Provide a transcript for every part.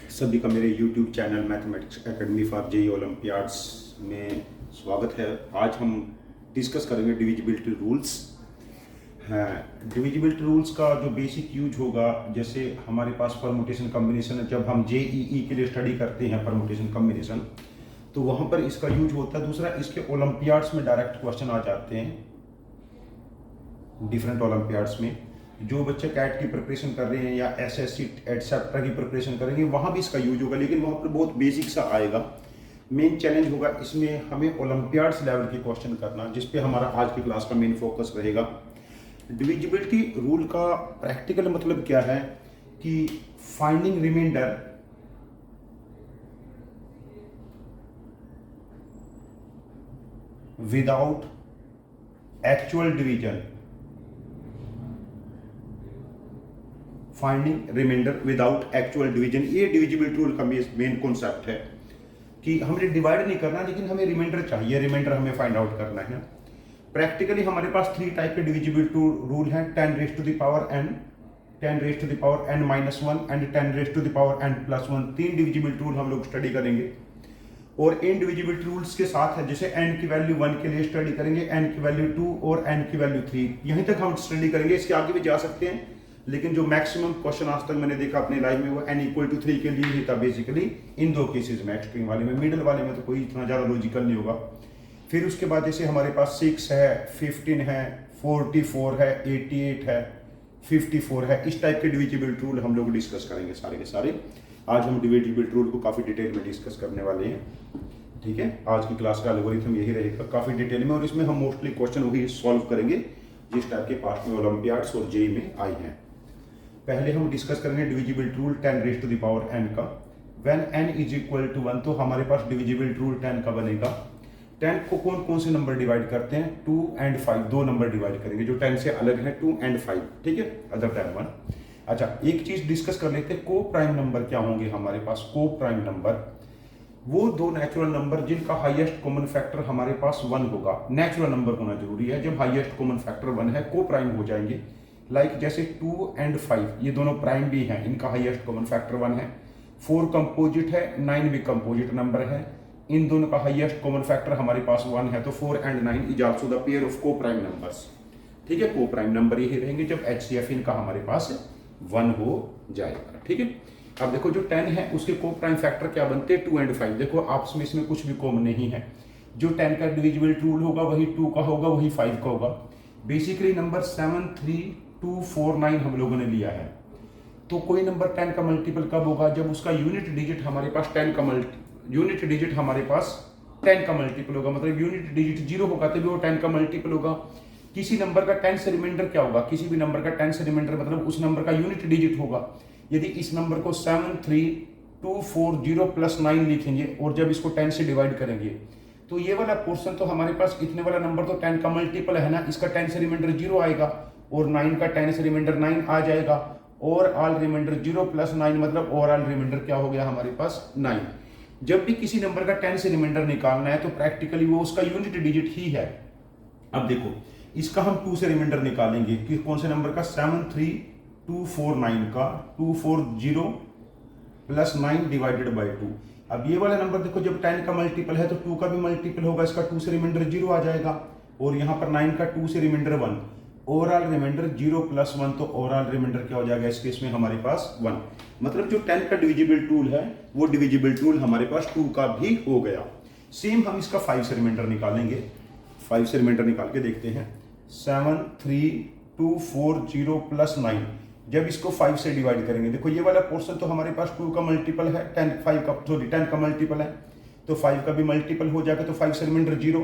सभी का मेरे YouTube channel mathematics academy for JEE Olympiads में स्वागत है। आज हम डिस्कस करेंगे डिविजिबिलिटी रूल्स। डिविजिबिलिटी रूल्स का जो बेसिक यूज होगा, जैसे हमारे पास परमुटेशन कम्बिनेशन है, जब हम जेईई के लिए स्टडी करते हैं परमुटेशन कम्बिनेशन, तो वहाँ पर इसका यूज होता है। दूसरा, इसके ओलंपियाड्स में डायरेक्ट क्वेश्चन आ जाते हैं। डिफरेंट ओलंपियाड्स में जो बच्चे कैट की प्रिपरेशन कर रहे हैं या एसएससी एटसेट्रा की प्रिपरेशन करेंगे, वहाँ भी इसका यूज होगा, लेकिन वहाँ पर बहुत बेसिक सा आएगा। मेन चैलेंज होगा इसमें हमें ओलंपियाड्स लेवल के क्वेश्चन करना, जिस पे हमारा आज की क्लास का मेन फोकस रहेगा। डिविजिबिलिटी रूल का प्रैक्टिकल मतलब क्या है कि finding remainder without actual division, finding remainder without actual division, ये डिविजिबिलिटी रूल का मेन कॉन्सेप्ट है कि हमने डिवाइड नहीं करना, लेकिन हमें रिमाइंडर चाहिए, रिमाइंडर हमें फाइंड आउट करना है। प्रैक्टिकली हमारे पास 3 टाइप के डिविजिबिलिटी रूल हैं: 10 raise to the power n, 10 raise to the power n minus 1 and 10 raise to the power n plus 1। 3 divisibility rule हम लोग स्टडी करेंगे। और इन डिविजिबिलिटी रूल्स के साथ है, जैसे n की वैल्यू 1 के लिए स्टडी करेंगे, n की वैल्यू 2 और n की वैल्यू 3, यहीं तक हम स्टडी करेंगे। इसके आगे भी जा सकते हैं, लेकिन जो मैक्सिमम क्वेश्चन आज तक मैंने देखा अपने लाइफ में वो n इक्वल टू 3 के लिए ही था बेसिकली, इन 2 केसेस में, एक्सट्रीम वाले में। मिडिल वाले में तो कोई इतना ज़्यादा लॉजिकल नहीं होगा। फिर उसके बाद जैसे हमारे पास 6 है, 15 है, 44 है, 88 है, 54 है, इस टाइप के डिविजिबिलिटी रूल हम लोग डिस्कस करेंगे सारे के सारे। आज हम डिविजिबिलिटी रूल को काफ़ी डिटेल में डिस्कस करने वाले हैं, ठीक है। आज की क्लास का एल्गोरिथम यही रहेगा काफ़ी डिटेल में, और इसमें हम मोस्टली क्वेश्चन वही सॉल्व करेंगे जिस टाइप के पास्ट में ओलंपियाड्स और जेईई में आए हैं। पहले हम डिस्कस करेंगे divisibility rule 10 raise to the power n का। When n is equal to 1, तो हमारे पास डिविजिबिलिटी रूल 10 का बनेगा। 10 को कौन कौन से नंबर डिवाइड करते हैं? 2 एंड 5, 2 नंबर डिवाइड करेंगे जो 10 से अलग है, 2 एंड 5, ठीक है, अदर देन 1। अच्छा, एक चीज डिस्कस कर लेते हैं, को प्राइम नंबर क्या होंगे हमारे पास। को प्राइम नंबर वो 2 नेचुरल नंबर जिनका हाईएस्ट कॉमन फैक्टर हमारे पास 1 होगा। नेचुरल नंबर होना जरूरी है, जब हाईएस्ट कॉमन फैक्टर 1 है को प्राइम हो जाएंगे। लाइक जैसे 2 एंड 5, ये दोनों प्राइम भी हैं, इनका हाईएस्ट कॉमन फैक्टर 1 है। 4 कंपोजिट है, 9 भी कंपोजिट नंबर है, इन दोनों का हाईएस्ट कॉमन फैक्टर हमारे पास 1 है, तो 4 and 9 is also the pair of को प्राइम नंबर्स, ठीक है। को प्राइम नंबर यही रहेंगे जब HCF इनका हमारे पास 1 हो जाएगा, ठीक है। अब देखो जो 10 है उसके को प्राइम फैक्टर क्या बनते हैं? 2 एंड 5। देखो आपस में इसमें कुछ भी कॉमन नहीं है, जो 10 का डिविजिबिलिटी रूल होगा वही 2 का होगा, वही 5 का होगा। बेसिकली नंबर 7, 3, 2, 4, 9 हम लोगों ने लिया है, तो कोई नंबर 10 का मल्टीपल कब होगा? जब उसका यूनिट डिजिट हमारे पास 10 का यूनिट डिजिट हमारे पास 10 का मल्टीपल होगा, मतलब यूनिट डिजिट 0 होगा तभी वो 10 का मल्टीपल होगा। किसी नंबर का 10 से रिमाइंडर क्या होगा? किसी भी नंबर का 10 से रिमाइंडर मतलब उस नंबर का यूनिट डिजिट होगा। यदि इस नंबर को 7, 3, 2, 4, 0 प्लस 9 लिखेंगे और जब इसको 10 से डिवाइड करेंगे, तो ये वाला पोर्शन तो हमारे पास, इतने वाला नंबर तो 10 का मल्टीपल है ना, इसका 10 से रिमाइंडर 0 आएगा और 9 का 10 से रिमाइंडर 9 आ जाएगा, और ऑल रिमाइंडर 0 प्लस 9 मतलब ओवरऑल रिमाइंडर क्या हो गया हमारे पास? 9। जब भी किसी नंबर का 10 से रिमाइंडर निकालना है तो प्रैक्टिकली वो उसका यूनिट डिजिट ही है। अब देखो इसका हम 2 से रिमाइंडर निकालेंगे कि कौन से नंबर का? 7, 3, 2, 4, 9 का 2, 4, 0 प्लस 9 डिवाइडेड बाई 2। अब ये वाला नंबर देखो जब 10 का मल्टीपल है तो 2 का भी मल्टीपल होगा, इसका 2 से रिमाइंडर 0 आ जाएगा, और यहाँ पर 9 का 2 से रिमाइंडर 1, ओवरऑल रिमाइंडर 0 प्लस 1, तो ओवरऑल रिमाइंडर क्या हो जाएगा इस केस में हमारे पास? 1। मतलब जो 10 का डिविजिबिलिटी रूल है वो डिविजिबिलिटी रूल हमारे पास 2 का भी हो गया। सेम हम इसका 5 से रिमाइंडर निकालेंगे। 5 से रिमाइंडर निकाल के देखते हैं। 7, 3, 2, 4, 0 प्लस 9, जब इसको 5 से डिवाइड करेंगे, देखो ये वाला पोर्शन तो हमारे पास 2 का मल्टीपल है, 10 का मल्टीपल है, तो 5 का भी मल्टीपल हो जाएगा, तो 5 से रिमाइंडर 0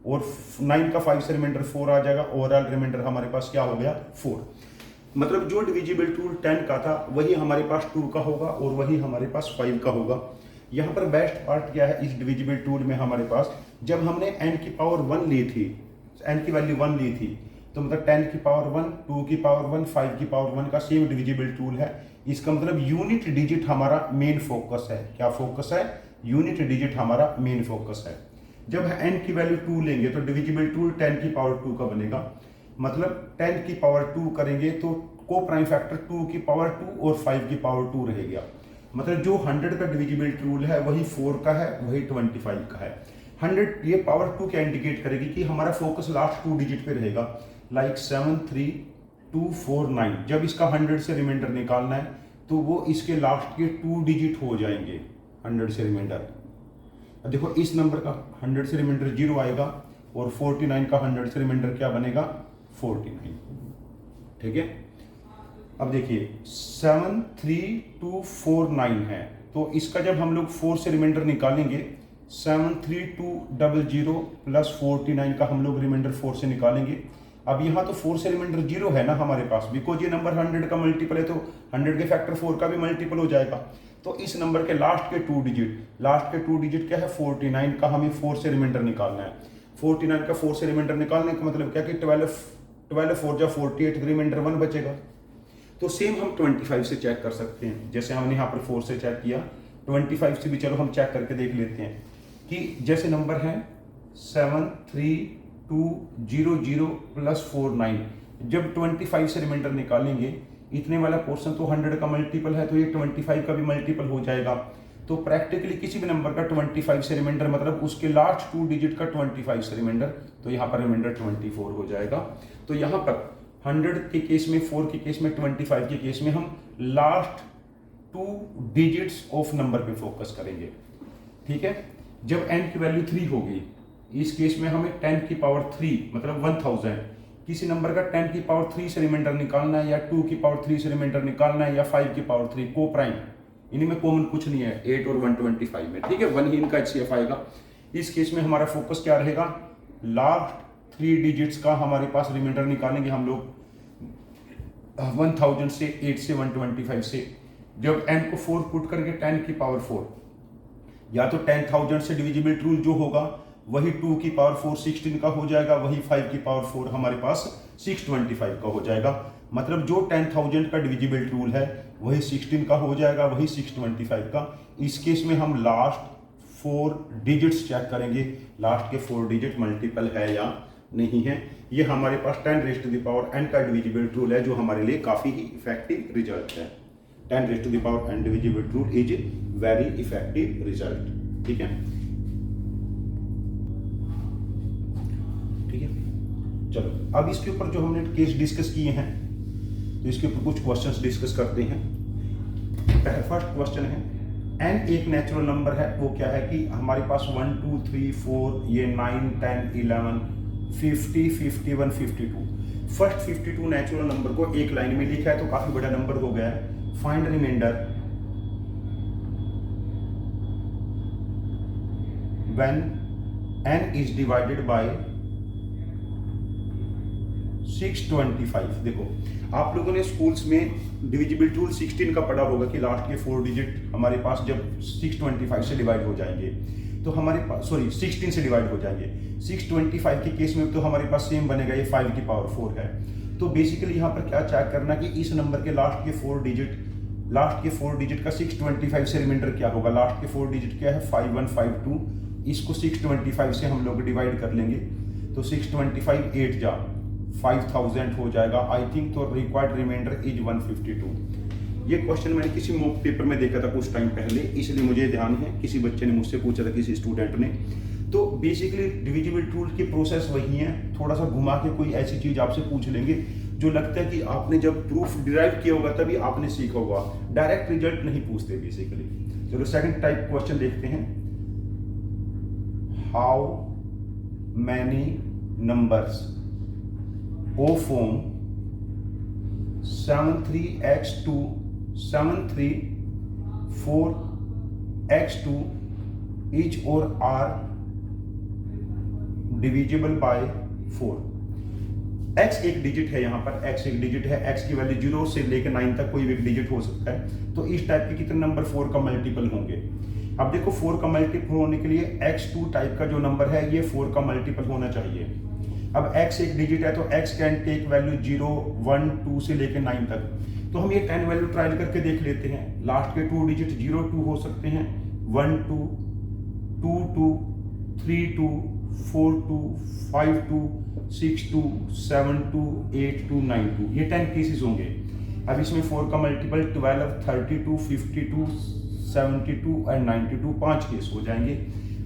और 9 का 5 से रिमाइंडर 4 आ जाएगा, ओवरऑल रिमाइंडर हमारे पास क्या हो गया? 4। मतलब जो डिविजिबिलिटी रूल 10 का था वही हमारे पास 2 का होगा और वही हमारे पास 5 का होगा। यहाँ पर बेस्ट पार्ट क्या है इस डिविजिबिलिटी रूल में हमारे पास, जब हमने n की पावर 1 ली थी, n की वैल्यू 1 ली थी, तो मतलब 10 की पावर 1, 2 की पावर 1, 5 की पावर 1 का सेम डिविजिबिलिटी रूल है। इसका मतलब यूनिट डिजिट हमारा मेन फोकस है। क्या फोकस है? यूनिट डिजिट हमारा मेन फोकस है। जब n की वैल्यू 2 लेंगे तो डिविजिबिलिटी रूल 10 की पावर 2 का बनेगा, मतलब 10 की पावर 2 करेंगे तो को प्राइम फैक्टर 2 की पावर 2 और 5 की पावर 2 रहेगा। मतलब जो 100 का डिविजिबिलिटी रूल है वही 4 का है, वही 25 का है। 100 ये पावर 2 क्या इंडिकेट करेगी कि हमारा फोकस लास्ट 2 डिजिट पे रहेगा, लाइक 73249। जब इसका 100 से रिमाइंडर निकालना है तो वो इसके लास्ट के 2 डिजिट हो जाएंगे 100 से रिमाइंडर। अब देखो इस नंबर का 100 से रिमाइंडर 0 आएगा और 49 का 100 से रिमाइंडर क्या बनेगा 49। ठीक है, अब देखिए 73249 है, तो इसका जब हम लोग 4 से रिमाइंडर निकालेंगे 73200 प्लस 49 का हम लोग रिमाइंडर 4 से निकालेंगे। अब यहाँ तो 4 से रिमाइंडर 0 है ना हमारे पास, बिकॉज ये नंबर 100 का मल्टीपल है तो 100 के फैक्टर 4 का भी मल्टीपल हो जाएगा। तो इस नंबर के लास्ट के 2 डिजिट क्या है 49 का, हमें 4 से रिमाइंडर निकालना है। 49 का 4 से रिमाइंडर निकालने का मतलब क्या कि 12 4 जा 48, रिमाइंडर 1 बचेगा। तो सेम हम 25 से चेक कर सकते हैं, जैसे हमने यहाँ पर 4 से चेक किया, 25 से भी चलो हम चेक करके देख लेते हैं कि जैसे नंबर है 73200 प्लस 49, जब 25 से रिमाइंडर निकालेंगे इतने वाला पोर्शन तो 100 का मल्टीपल है, तो ये 25 का भी मल्टीपल हो जाएगा। तो प्रैक्टिकली किसी भी नंबर का 25 से रिमाइंडर मतलब उसके लास्ट 2 डिजिट का 25 से रिमाइंडर, तो यहाँ पर रिमाइंडर 24 हो जाएगा। तो यहाँ पर 100 के केस में, 4 के केस में, 25 के केस में हम लास्ट 2 डिजिट्स ऑफ नंबर पे फोकस करेंगे। ठीक है, जब n की वैल्यू 3 होगी, इस केस में हमें 10 की पावर 3 मतलब 1000 किसी नंबर का 10 की पावर 3 से रिमाइंडर निकालना है, या 2 की पावर 3 से रिमाइंडर निकालना है, या 5 की पावर 3, को प्राइम, इन्हीं में कॉमन कुछ नहीं है 8 और 125 में। ठीक है, 1 ही इनका HCF आएगा। इस केस में हमारा फोकस क्या रहेगा, लास्ट 3 डिजिट्स का हमारे पास रिमाइंडर निकालेंगे हम लोग 1000 से, 8 से, 125 से। जब n को 4 पुट करके 10 की पावर 4, या तो 10,000 से डिविजिबिलिटी रूल जो होगा वही 2 की पावर 4 16 का हो जाएगा, वही 5 की पावर 4 हमारे पास 625 का हो जाएगा। मतलब जो 10,000 का डिविजिबिलिटी रूल है वही 16 का हो जाएगा, वही 625 का। इस केस में हम लास्ट 4 डिजिट्स चेक करेंगे, लास्ट के 4 डिजिट मल्टीपल है या नहीं है। ये हमारे पास 10 raise to the power n का डिविजिबिलिटी रूल है, जो हमारे लिए काफ़ी ही इफेक्टिव रिजल्ट है। 10 raise to the power n divisibility rule is very effective result. ठीक है, चलो अब इसके ऊपर जो हमने केस डिस्कस किए हैं तो इसके ऊपर कुछ क्वेश्चंस डिस्कस करते हैं। फर्स्ट क्वेश्चन है, n एक नेचुरल नंबर है, वो क्या है कि हमारे पास 1 2 3 4 ये 9 10 11 50 51 52, फर्स्ट 52 नेचुरल नंबर को एक लाइन में लिखा है तो काफी बड़ा नंबर हो गया है। Find remainder when n is divided by 625। देखो आप लोगों ने स्कूल्स में डिविजिबिलिटी रूल 16 का पढ़ा होगा कि लास्ट के 4 डिजिट हमारे पास जब 625 से डिवाइड हो जाएंगे तो हमारे पास 16 से डिवाइड हो जाएंगे। 625 के केस में तो हमारे पास सेम बनेगा, ये 5 की पावर 4 है। तो बेसिकली यहाँ पर क्या चेक करना कि इस नंबर के लास्ट के 4 डिजिट का 625 से रिमाइंडर क्या होगा। लास्ट के 4 डिजिट क्या है 5152, इसको 625 से हम लोग डिवाइड कर लेंगे तो 625 8 जा 5000 हो जाएगा आई थिंक। तो रिक्वायर्ड रिमाइंडर इज 152। ये क्वेश्चन मैंने किसी मॉक पेपर में देखा था कुछ टाइम पहले, इसलिए मुझे ध्यान है, किसी बच्चे ने मुझसे पूछा था, किसी स्टूडेंट ने। तो बेसिकली डिविजिबिलिटी रूल की प्रोसेस वही है, थोड़ा सा घुमा के कोई ऐसी चीज आपसे पूछ लेंगे जो लगता है कि आपने जब प्रूफ डिराइव किया होगा तभी आपने सीखा होगा, डायरेक्ट रिजल्ट नहीं पूछते बेसिकली। चलो सेकंड टाइप क्वेश्चन देखते हैं। How many numbers of form 73x2 734x2 each or are divisible by 4। x एक डिजिट है, यहाँ पर x एक डिजिट है, x की वैल्यू 0 से लेकर 9 तक कोई भी एक डिजिट हो सकता है। तो इस टाइप के कितने नंबर 4 का मल्टीपल होंगे। अब देखो 4 का मल्टीपल होने के लिए x2 टाइप का जो नंबर है ये 4 का मल्टीपल होना चाहिए। अब x एक डिजिट है तो x कैन टेक वैल्यू 0 1 2 से लेकर 9 तक। तो हम ये 10 वैल्यू ट्रायल करके देख लेते हैं। लास्ट के 2 डिजिट 0 2 हो सकते हैं, 1 2 2 2 3 2 4 2 5 2 6 2 7 2 8 2 9 2, ये 10 केसेस होंगे। अब इसमें 4 का मल्टीपल 12 32 52 72 एंड 92 5 केस हो जाएंगे।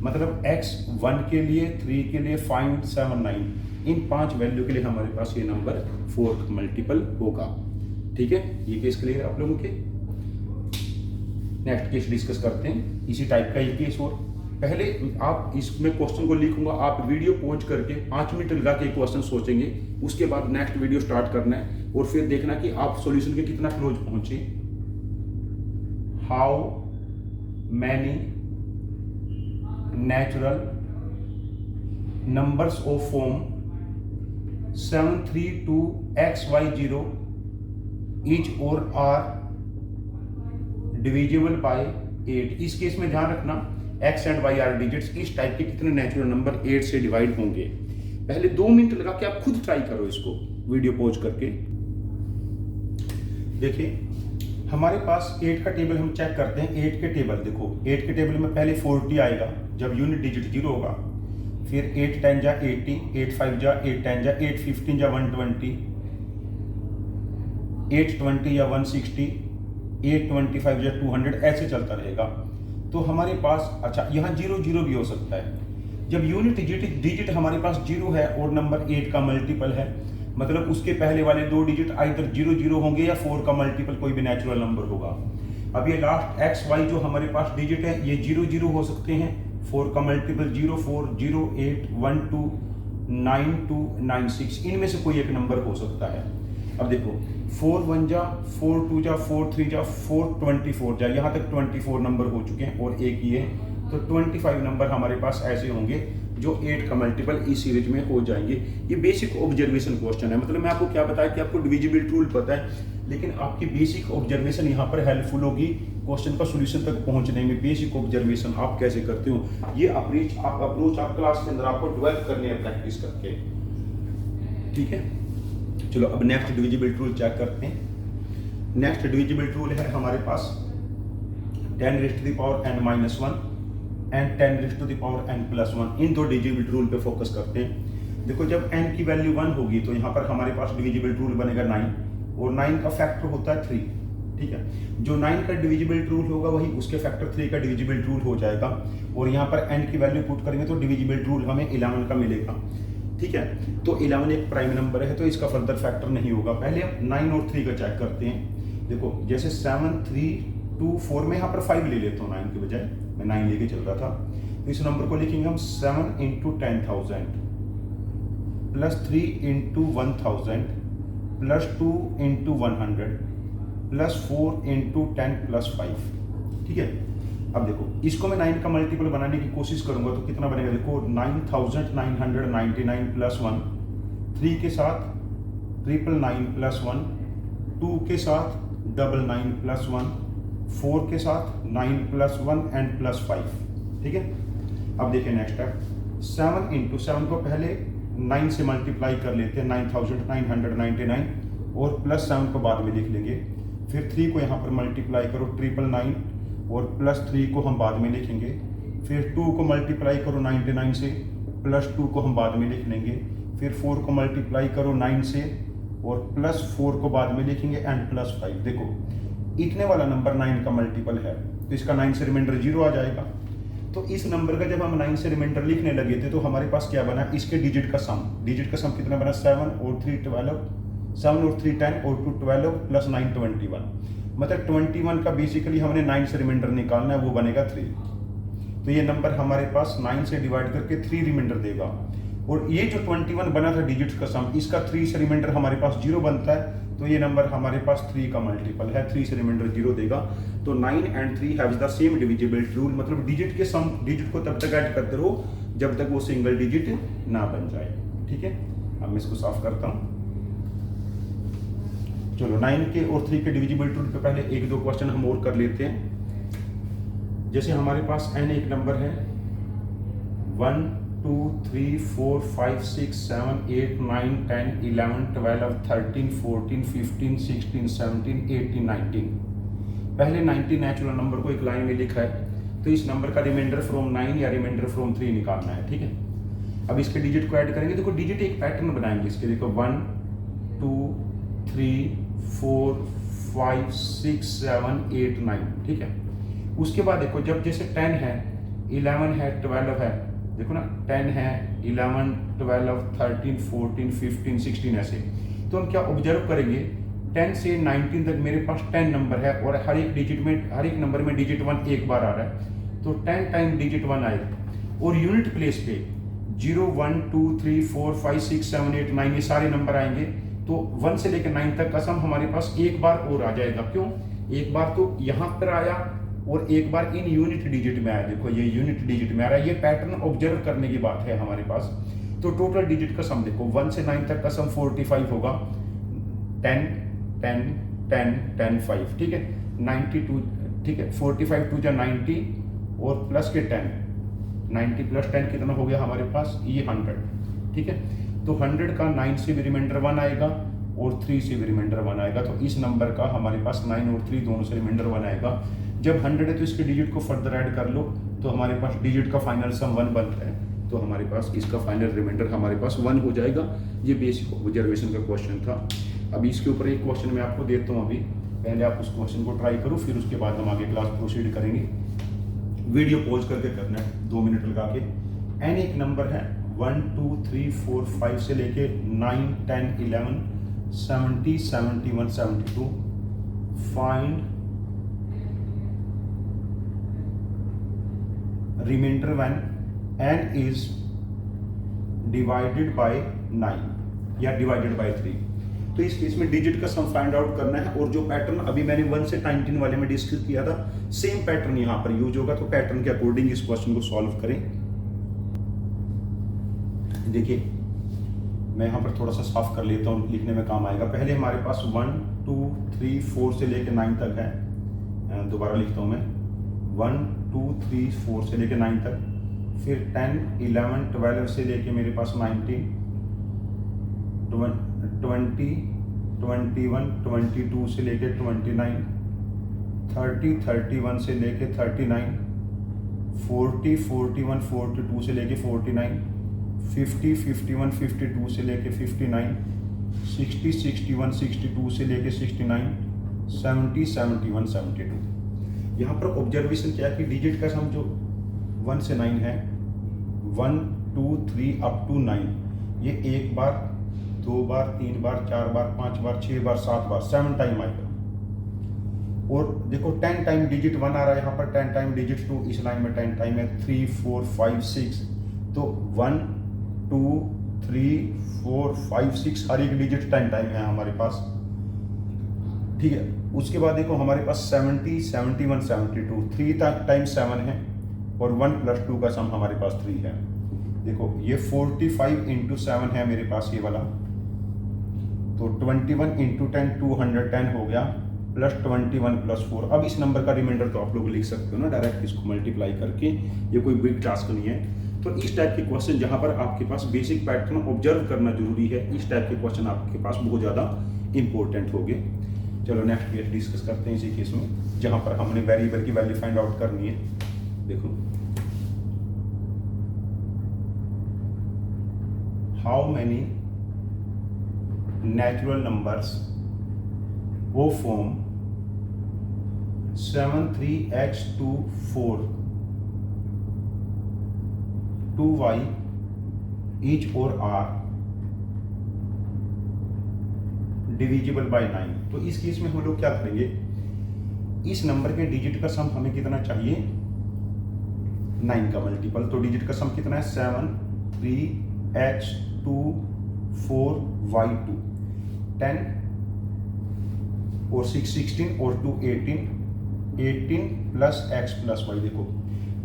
मतलब x 1 के लिए, 3 के लिए, 5, 7, 9 इन 5 वैल्यू के लिए हमारे पास ये नंबर 4 मल्टीपल होगा। ठीक है, ये केस क्लियर आप लोगों के। नेक्स्ट केस डिस्कस करते हैं, इसी टाइप का ये केस। और पहले आप इसमें क्वेश्चन को लिखूंगा, आप वीडियो पॉज करके 5 मिनट लगा के क्वेश्चन सोचेंगे, उसके बाद नेक्स्ट वीडियो स्टार्ट करना है और फिर देखना कि आप सॉल्यूशन के कितना क्लोज पहुंचे। How many natural numbers of form 732xy0 each और आर डिविजिबल बाय 8। इस केस में ध्यान रखना x and y are digits, इस टाइप के कितने नेचुरल नंबर 8 से डिवाइड होंगे। पहले 2 मिनट लगा के आप खुद ट्राई करो इसको, वीडियो पॉज करके। देखिए हमारे पास 8 का टेबल हम चेक करते हैं। 8 के टेबल देखो, 8 के टेबल में पहले 40 आएगा जब यूनिट डिजिट 0 होगा, फिर 8 10 जा 80, 8 5 जा 8 10 जा 8 15 जा 120, 8 20 या 160, 8 25 या 200, ऐसे चलता रहेगा। तो हमारे पास अच्छा यहाँ 0 0 भी हो सकता है। जब यूनिट डिजिट हमारे पास 0 है और नंबर 8 का मल्टीपल है, मतलब उसके पहले वाले 2 डिजिट आइदर 0 0 होंगे या 4 का मल्टीपल कोई भी नेचुरल नंबर होगा। अब ये लास्ट x y जो हमारे पास डिजिट है ये 0 0 हो सकते हैं, 4 का मल्टीपल 0 4 0 8 1 2 9 2 9 6, इनमें से कोई एक नंबर हो सकता है। अब देखो 4 1 जा 4 2 जा 4 3 जा 4 24 जा, यहाँ तक 24 नंबर हो चुके हैं और एक ये, तो 25 नंबर हमारे पास ऐसे होंगे जो 8 का मल्टीपल इस सीरीज में हो जाएंगे। ये बेसिक ऑब्जर्वेशन क्वेश्चन है। मतलब मैं आपको क्या बताया कि आपको डिविजिबल रूल पता है, लेकिन आपकी बेसिक ऑब्जर्वेशन यहाँ पर हेल्पफुल होगी क्वेश्चन का सोल्यूशन तक पहुंचने में। बेसिक ऑब्जर्वेशन आप कैसे करते हो, ये अप्रोच आप क्लास के अंदर आपको डेवलप करने हैं प्रैक्टिस करके। ठीक है, चलो अब नेक्स्ट डिविजिबल रूल चेक करते हैं। नेक्स्ट डिविजिबल रूल है हमारे पास 10 raised to the power n minus 1 and 10 raised to the power n plus 1। In 2 divisible rule पे फोकस करते हैं। देखो जब n की वैल्यू 1 होगी तो यहाँ पर हमारे पास डिविजिबल रूल बनेगा 9, और 9 का फैक्टर होता है 3। ठीक है, जो 9 का डिविजिबल रूल होगा वही उसके फैक्टर 3 का डिविजिबल रूल हो जाएगा, और यहाँ पर n की वैल्यू पुट करेंगे तो डिविजिबल रूल हमें 11 का मिलेगा। ठीक है, तो 11 एक प्राइम नंबर है तो इसका फर्दर फैक्टर नहीं होगा। पहले हम 9 और 3 का चेक करते हैं। देखो जैसे 7 3 2 4 में यहाँ पर 5 ले लेता हूँ 9 के बजाय, मैं 9 लेके चल रहा था। तो इस नंबर को लिखेंगे हम 7 × 10,000 प्लस 3 × 1,000 प्लस 2 × 100 प्लस 4 × 10 प्लस 5। ठीक है, अब देखो इसको मैं 9 का मल्टीपल बनाने की कोशिश करूंगा तो कितना बनेगा। देखो 9,999 प्लस 1, 3 के साथ 999 प्लस 1, 2 के साथ 99 प्लस 1, 4 के साथ 9 प्लस 1 एंड प्लस 5। ठीक है, अब देखिए नेक्स्ट स्टेप, 7 × 7 को पहले 9 से मल्टीप्लाई कर लेते हैं, 9,999, और प्लस 7 को बाद में लिख लेंगे। फिर 3 को यहाँ पर मल्टीप्लाई करो 999, और प्लस 3 को हम बाद में लिखेंगे। फिर 2 को मल्टीप्लाई करो 99 से, प्लस 2 को हम बाद में लिख लेंगे। फिर 4 को मल्टीप्लाई करो 9 से, और प्लस 4 को बाद में लिखेंगे एंड प्लस 5। देखो इतने वाला नंबर 9 का मल्टीपल है तो इसका 9 से रिमाइंडर 0 आ जाएगा। तो इस नंबर का जब हम 9 से रिमाइंडर लिखने लगे थे तो हमारे पास क्या बना, इसके डिजिट का सम कितना बना, 7 और 3 12, 7 और 3 10 और 2 12 प्लस 9 21। मतलब 21 का बेसिकली हमने 9 से रिमाइंडर निकालना है, वो बनेगा 3। तो ये नंबर हमारे पास 9 से डिवाइड करके 3 रिमाइंडर देगा, और ये जो 21 बना था डिजिट्स का सम, इसका 3 से रिमाइंडर हमारे पास 0 बनता है, तो ये नंबर हमारे पास 3 का मल्टीपल है, 3 से रिमाइंडर 0 देगा। तो 9 and 3 have the same divisible rule. मतलब डिजिट के सम, डिजिट को तब तक ऐड करते रहो जब तक वो सिंगल डिजिट ना बन जाए। ठीक है, अब मैं इसको साफ करता हूँ। चलो 9 के और 3 के डिविजिबल रूल पे पहले 1-2 क्वेश्चन हम और कर लेते हैं। जैसे हमारे पास n एक नंबर है, 1 2 3 4 5 6 7 8 9 10 11 12 13 14 15 16 17 18 19। पहले 19 नेचुरल नंबर को एक लाइन में लिखा है, तो इस नंबर का रिमाइंडर फ्रॉम 9 या रिमाइंडर फ्रॉम 3 निकालना है। ठीक है, अब इसके डिजिट को ऐड करेंगे। देखो डिजिट एक पैटर्न बनाएंगे इसके। देखो 1 2 3 4 5 6 7 8 9। ठीक है, उसके बाद देखो जब जैसे 10 है, 11 है, 12 है, देखो ना 10 है, 11, 12, 13, 14, 15, 16 ऐसे, तो हम क्या ऑब्जर्व करेंगे 10 से 19 तक मेरे पास 10 नंबर है और हर एक डिजिट में, हर एक नंबर में डिजिट 1 एक बार आ रहा है, तो 10 टाइम डिजिट 1 आएगा और यूनिट प्लेस पे 0, 1, 2, 3, 4, 5, 6, 7, 8, 9 ये सारे नंबर आएंगे। तो 1 से लेकर 9 तक का सम हमारे पास एक बार और आ जाएगा। क्यों? एक बार तो यहाँ पर आया और एक बार इन यूनिट डिजिट में आया। देखो ये यूनिट डिजिट में आ रहा है, ये पैटर्न ऑब्जर्व करने की बात है हमारे पास। तो टोटल डिजिट का सम देखो 1 से 9 तक का सम 45 होगा, 10, 10, 10, 10, 5, ठीक है, 92, ठीक है, 45 टू जा 90 और प्लस के 10, 90 प्लस 10 कितना हो गया हमारे पास, ये 100, ठीक है। तो 100 का 9 से भी रिमाइंडर 1 आएगा और 3 से भी रिमाइंडर 1 आएगा। तो इस नंबर का हमारे पास 9 और 3 दोनों से रिमाइंडर 1 आएगा। जब 100 है तो इसके डिजिट को फर्दर ऐड कर लो, तो हमारे पास डिजिट का फाइनल सम 1 बनता है। तो हमारे पास इसका फाइनल रिमाइंडर हमारे पास 1 हो जाएगा। ये बेसिक ऑब्जर्वेशन का क्वेश्चन था। अभी इसके ऊपर एक क्वेश्चन मैं आपको देता हूँ, अभी पहले आप उस क्वेश्चन को ट्राई करो, फिर उसके बाद हम आगे क्लास प्रोसीड करेंगे। वीडियो पॉज करके करना है 2 मिनट लगा के। एन एक नंबर है 1, 2, 3, 4, 5 से लेके 9, 10, 11, 70, 71, 72। Find remainder when n is divided by 9 या डिवाइडेड बाय 3। तो इस केस में डिजिट का सम फाइंड आउट करना है और जो पैटर्न अभी मैंने 1 से 19 वाले में डिस्कस किया था, सेम पैटर्न यहां पर यूज होगा। तो पैटर्न के अकॉर्डिंग इस क्वेश्चन को सॉल्व करें। देखिए मैं यहां पर थोड़ा सा साफ कर लेता हूं, लिखने में काम आएगा। पहले हमारे पास 1, 2, 3, 4 से लेकर 9 तक है। दोबारा लिखता हूं मैं 1, 2, 3, 4 से लेकर 9 तक, फिर 10, 11, 12 से लेके मेरे पास 19, 20, 21, 22 से लेके 29, 30, 31 से लेके 39, 40, 41, 42 से लेके 49, 50, 51, 52 से लेके 59, 60, 61, 62 से लेके 69, 70, 71, 72। यहाँ पर ऑब्जर्वेशन क्या है कि डिजिट का सम जो 1 से 9 है, 1, 2, 3 अप टू 9, ये एक बार, 2 बार, 3 बार, 4 बार, 5 बार, 6 बार, 7 बार, 7 टाइम आएगा। और देखो 10 टाइम डिजिट 1 आ रहा है यहाँ पर, 10 टाइम डिजिट 2 इस लाइन में 10 टाइम है, 3, 4, 5, 6। तो 1, 2, 3, 4, 5, 6 हर एक डिजिट 10 टाइम है हमारे पास, ठीक है। उसके बाद देखो हमारे पास 70, 71, 72, 3 टाइम 7 है और 1 + 2 का सम हमारे पास 3 है। देखो ये 45 × 7 है मेरे पास ये वाला, तो 21 × 10 210 हो गया, प्लस 21 + 4। अब इस नंबर का रिमाइंडर तो आप लोग लिख सकते हो ना डायरेक्ट इसको मल्टीप्लाई करके, ये कोई बिग टास्क नहीं है। तो इस टाइप के क्वेश्चन जहाँ पर आपके पास बेसिक पैटर्न ऑब्जर्व करना जरूरी है, इस टाइप के क्वेश्चन आपके पास बहुत ज़्यादा इंपॉर्टेंट हो गए। चलो नेक्स्ट केस डिस्कस करते हैं इसी केस में, जहाँ पर हमने वेरिएबल की वैल्यू फाइंड आउट करनी है। देखो how many natural numbers of form 7, 3, x 2, 4, 2y each or are divisible by 9। तो इस केस में हम लोग क्या करेंगे, इस नंबर के डिजिट का सम हमें कितना चाहिए, 9 का मल्टीपल। तो डिजिट का सम कितना है, 7, 3, x 2, 4, y 2, 10 और 6 16 और 2 18, 18 प्लस x प्लस y। देखो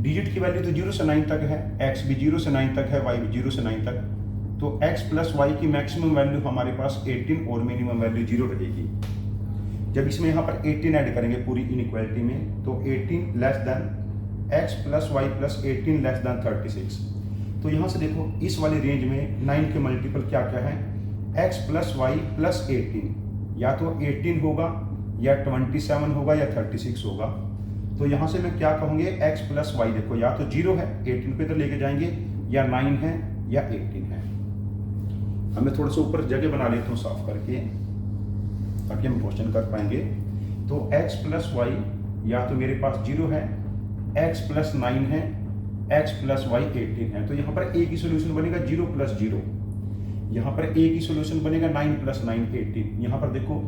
डिजिट की वैल्यू तो 0 से 9 तक है, x भी 0 से 9 तक है, y भी 0 से 9 तक। तो x प्लस y की मैक्सिमम वैल्यू हमारे पास 18 और मिनिमम वैल्यू 0 रहेगी। जब इसमें यहाँ पर 18 ऐड करेंगे पूरी इनइक्वालिटी में, तो 18 less than x plus y plus 18 less than 36। तो यहाँ से देखो इस वाली रेंज में 9 के मल्टीपल क्या क्या है, x प्लस y प्लस 18, या तो 18 होगा या 27 होगा या 36 होगा। तो यहाँ से मैं क्या कहूँगे, x प्लस वाई, देखो या तो 0 है 18 पे तो लेके जाएंगे, या 9 है या 18 है। हमें थोड़ा सा ऊपर जगह बना लेता हूँ साफ करके, ताकि हम क्वेश्चन कर पाएंगे। तो x प्लस वाई या तो मेरे पास 0 है, x प्लस 9 है, x प्लस वाई 18 है। तो यहाँ पर एक ही सोल्यूशन बनेगा 0 प्लस 0, यहाँ पर एक ही सोल्यूशन बनेगा 9 प्लस 9 18। यहाँ पर देखो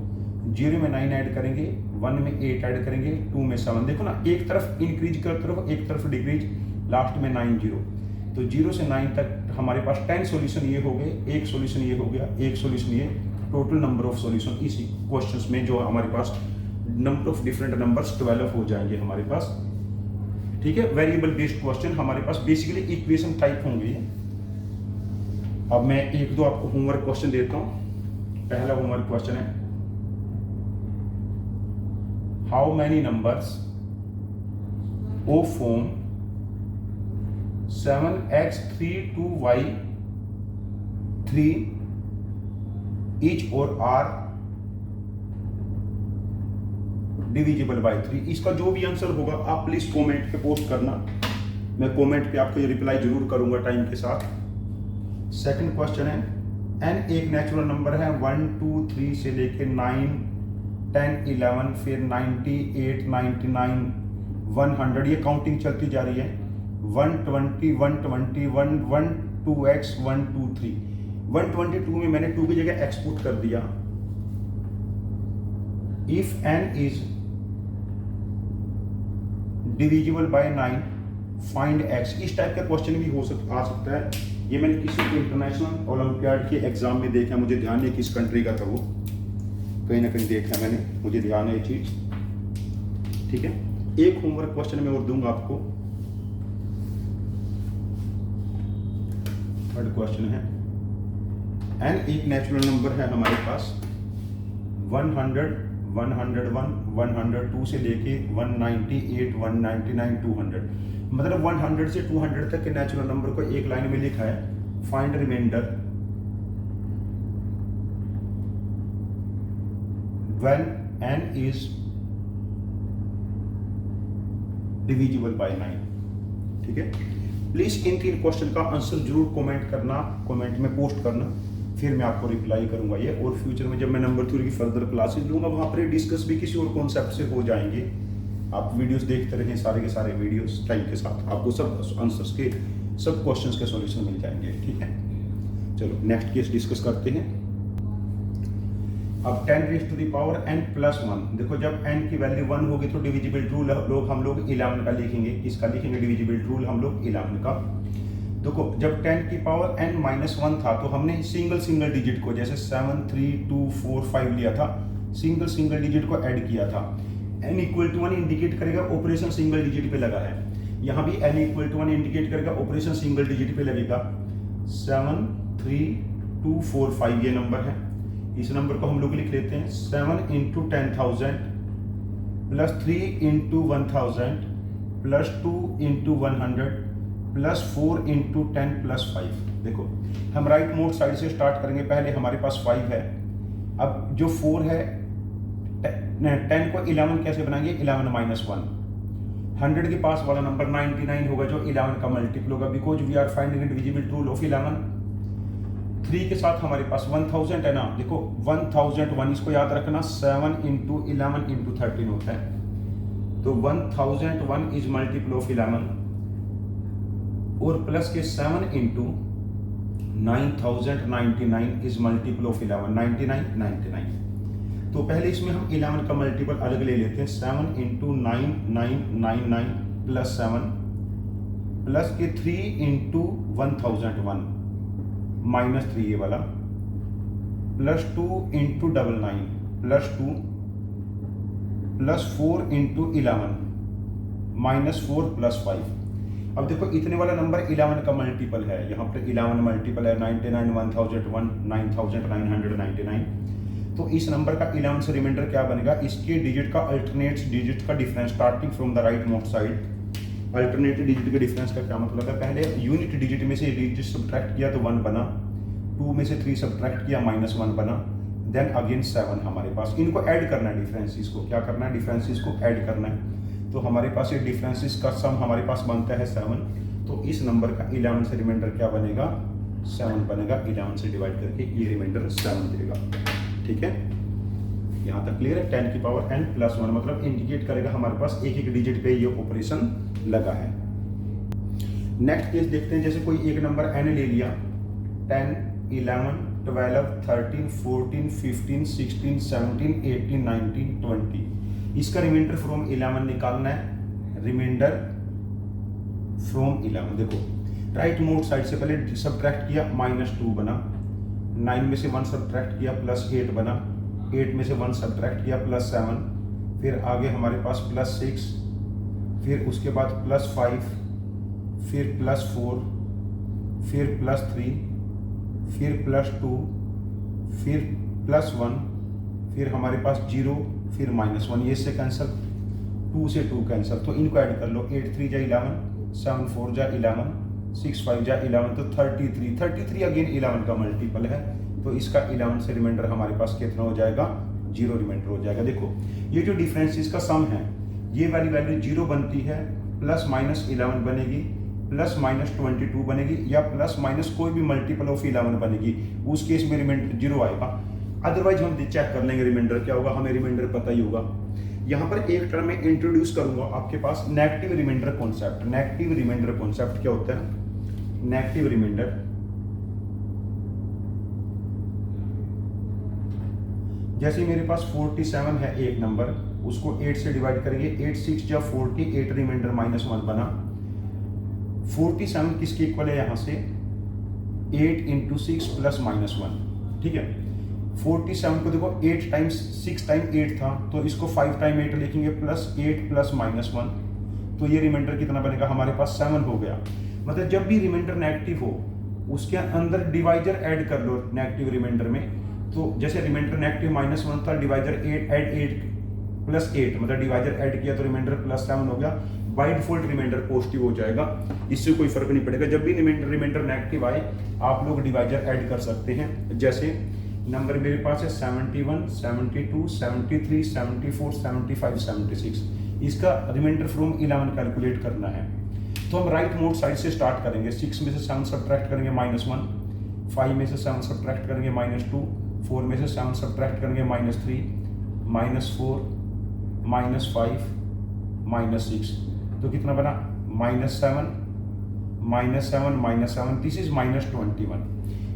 0 में 9 ऐड करेंगे, 1 में 8 ऐड करेंगे, 2 में 7। देखो ना, एक तरफ इंक्रीज करते रहो, एक तरफ डिक्रीज, लास्ट में 9 0। तो 0 से 9 तक हमारे पास 10 सोल्यूशन ये हो गए, एक सोल्यूशन ये हो गया, एक सोल्यूशन ये। टोटल नंबर ऑफ सोल्यूशन इसी क्वेश्चंस में जो हमारे पास नंबर ऑफ डिफरेंट नंबर्स 12 हो जाएंगे हमारे पास। ठीक है, वेरिएबल बेस्ड क्वेश्चन हमारे पास बेसिकली इक्वेशन टाइप होंगे। अब मैं एक दो आपको होमवर्क क्वेश्चन देता हूं। पहला होमवर्क क्वेश्चन है, how many numbers of form 7x 3 2y 3 each और r डिविजिबल बाय 3। इसका जो भी आंसर होगा आप प्लीज कमेंट पे पोस्ट करना, मैं कमेंट पे आपको रिप्लाई जरूर करूंगा टाइम के साथ। सेकंड क्वेश्चन है, n एक नेचुरल नंबर है 1 2 3 से लेके 9 10 11 फिर 98 99 100, ये काउंटिंग चलती जा रही है। 120 120 1 2x 1 2 3 122 में मैंने 2 की जगह x पुट कर दिया। If n is divisible by 9 find x। इस टाइप का क्वेश्चन भी आ सकता है। ये मैंने किसी को इंटरनेशनल ओलंपियाड के एग्जाम में देखा, मुझे ध्यान नहीं किस कंट्री का था वो, कहीं ना कहीं देखा मैंने, मुझे ध्यान है ये चीज। ठीक है, एक होमवर्क क्वेश्चन मैं और दूंगा आपको। थर्ड क्वेश्चन है, n एक नेचुरल नंबर है हमारे पास 100 101 102 से लेके 198 199 200, मतलब 100 से 200 तक के नेचुरल नंबर को एक लाइन में लिखा है। Find remainder when n is divisible by 9। ठीक है, प्लीज इन 3 क्वेश्चन का आंसर जरूर कमेंट करना, कमेंट में पोस्ट करना, फिर मैं आपको रिप्लाई करूंगा ये। और फ्यूचर में जब मैं नंबर थ्योरी की फर्दर क्लासेस लूंगा वहां पर डिस्कस भी किसी और कॉन्सेप्ट से हो जाएंगे। आप वीडियोस देखते रहें, सारे के सारे वीडियोस टाइम के साथ आपको सब आंसर्स के, सब क्वेश्चंस के सॉल्यूशन मिल जाएंगे। ठीक है, चलो नेक्स्ट केस डिस्कस करते हैं। अब 10 raise to the power n plus 1। देखो जब n की वैल्यू 1 होगी तो डिविजिबल रूल हम लोग 11 का लिखेंगे। किसका लिखेंगे? डिविजिबल रूल हम लोग 11 का। देखो जब 10 की पावर n माइनस 1 था तो हमने सिंगल डिजिट को, जैसे 7 3 2 4 5 लिया था, सिंगल डिजिट को ऐड किया था। n इक्वल टू 1 इंडिकेट करेगा ऑपरेशन सिंगल डिजिट पे लगा है। यहाँ भी n इक्वल टू 1 इंडिकेट करेगा ऑपरेशन सिंगल डिजिट पे लगेगा। 7 3 2 4 5 ये नंबर है। इस नंबर को हम लोग लिख लेते हैं 7 into 10,000 plus 3 into 1000 plus 2 into 100 plus 4 into 10 plus 5। देखो हम राइट मोड साइड से स्टार्ट करेंगे। पहले हमारे पास 5 है, अब जो 4 है 10 को 11 कैसे बनाएंगे? 11 माइनस 1। 100 के पास वाला नंबर 99 होगा जो 11 का मल्टीपल होगा, because we are finding it divisible rule of 11। 3 के साथ हमारे पास 1000 है ना। देखो 1001 इसको याद रखना, 7 इंटू 11 इंटू 13 होता है। तो 1001 इज मल्टीपल ऑफ 11 और प्लस के 7 इंटू 9099 इज मल्टीपल ऑफ 11, 99। तो पहले इसमें हम 11 का मल्टीपल अलग ले लेते हैं। 7 इंटू 9999 प्लस 7 प्लस के 3 इंटू 1001 माइनस 3 ये वाला plus 2 into 99 plus 2 plus 4 into 11 minus 4 plus 5। अब देखो इतने वाला नंबर 11 का मल्टीपल है, यहाँ पे 11 मल्टीपल है 99 1001 9999। तो इस नंबर का 11 से रिमाइंडर क्या बनेगा? इसके डिजिट का अल्टरनेट डिजिट का difference starting from the right mode side. Alternate digit के डिफरेंस का क्या मतलब है? पहले यूनिट डिजिट में से डिजिट सब्ट्रैक्ट किया तो 1 बना, 2 में से 3 सब्ट्रैक्ट किया -1 बना, देन अगेन 7 हमारे पास। इनको ऐड करना है, डिफरेंसेस को क्या करना है? डिफरेंसेस को ऐड करना है। तो हमारे पास ये डिफरेंसेस का सम हमारे पास बनता है 7। तो इस नंबर का 11 से रिमाइंडर क्या बनेगा? 7 बनेगा। 11 से डिवाइड करके ये रिमाइंडर 7 देगा। ठीक है, यहाँ तक क्लियर है। 10 की पावर n प्लस 1 मतलब इंडिकेट करेगा हमारे पास एक एक डिजिट पे ये ऑपरेशन लगा है। नेक्स्ट केस देखते हैं, जैसे कोई एक नंबर n ले लिया, 10, 11, 12, 13, 14, 15, 16, 17, 18, 19, 20। इसका रिमाइंडर फ्रॉम 11 निकालना है, रिमाइंडर फ्रॉम 11। देखो राइट मोड साइड से पहले सब्ट्रैक्ट किया, -2 बना, 9 में से 1 सब्ट्रैक्ट किया, +8 बना, 8 में से 1 सब्ट्रैक्ट किया, +7, फिर आगे हमारे पास +6, फिर उसके बाद +5, फिर +4, फिर +3, फिर +2, फिर +1, फिर हमारे पास 0, फिर -1। ये इससे कैंसिल, 2 से 2 कैंसिल, तो इनको ऐड कर लो। 8 3 जा 11, 7 4 जा 11, 6 5 जा 11, तो 33 अगेन 11 का मल्टीपल है, तो इसका 11 से रिमाइंडर हमारे पास कितना हो जाएगा, 0 रिमाइंडर हो जाएगा। देखो ये जो डिफरेंस इसका सम है, ये वाली वैल्यू 0 बनती है, +-11 बनेगी, +-22 बनेगी, या +- कोई भी मल्टीपल ऑफ 11 बनेगी, उस केस में रिमाइंडर 0 आएगा। अदरवाइज हम चेक कर लेंगे रिमाइंडर क्या होगा, हमें रिमाइंडर पता ही होगा। यहाँ पर एक टर्म में इंट्रोड्यूस करूंगा आपके पास, negative remainder concept. Negative remainder concept क्या होता है? नेगेटिव रिमाइंडर जैसे मेरे पास 47 है एक नंबर, उसको 8 से डिवाइड करेंगे, 8 6 जा 40, 8 रिमाइंडर -1 बना। 47 किसके इक्वल है? यहाँ से 8 × 6 + -1, ठीक है। 47 को देखो 8 टाइम्स 6 टाइम 8 था, तो इसको 5 टाइम 8 लिखेंगे, +8 + -1, तो ये रिमाइंडर कितना बनेगा हमारे पास? 7 हो गया। मतलब जब भी रिमाइंडर नेगेटिव हो उसके अंदर डिवाइजर ऐड कर लो नेगेटिव रिमाइंडर में। तो जैसे रिमाइंडर नेगेटिव -1 था, डिवाइजर 8 +8 मतलब डिवाइजर ऐड किया तो रिमाइंडर +7 हो गया। बाय डिफॉल्ट रिमाइंडर पॉजिटिव हो जाएगा, इससे कोई फर्क नहीं पड़ेगा। जब भी रिमाइंडर नेगेटिव आए आप लोग डिवाइजर ऐड कर सकते हैं। जैसे नंबर मेरे पास है 71, 72, 73, 74, 75, 76। इसका रिमाइंडर फ्रॉम 11 कैलकुलेट करना है, तो हम राइट मोड साइड से स्टार्ट करेंगे। 6 में से 7 सब्ट्रैक्ट करेंगे, -1, 5 में से 7 सब्ट्रैक्ट करेंगे, -2, 4 में से 7 सब्ट्रैक्ट करेंगे, -3, -4, -5, -6, तो कितना बना? -7, -7, दिस इज -21।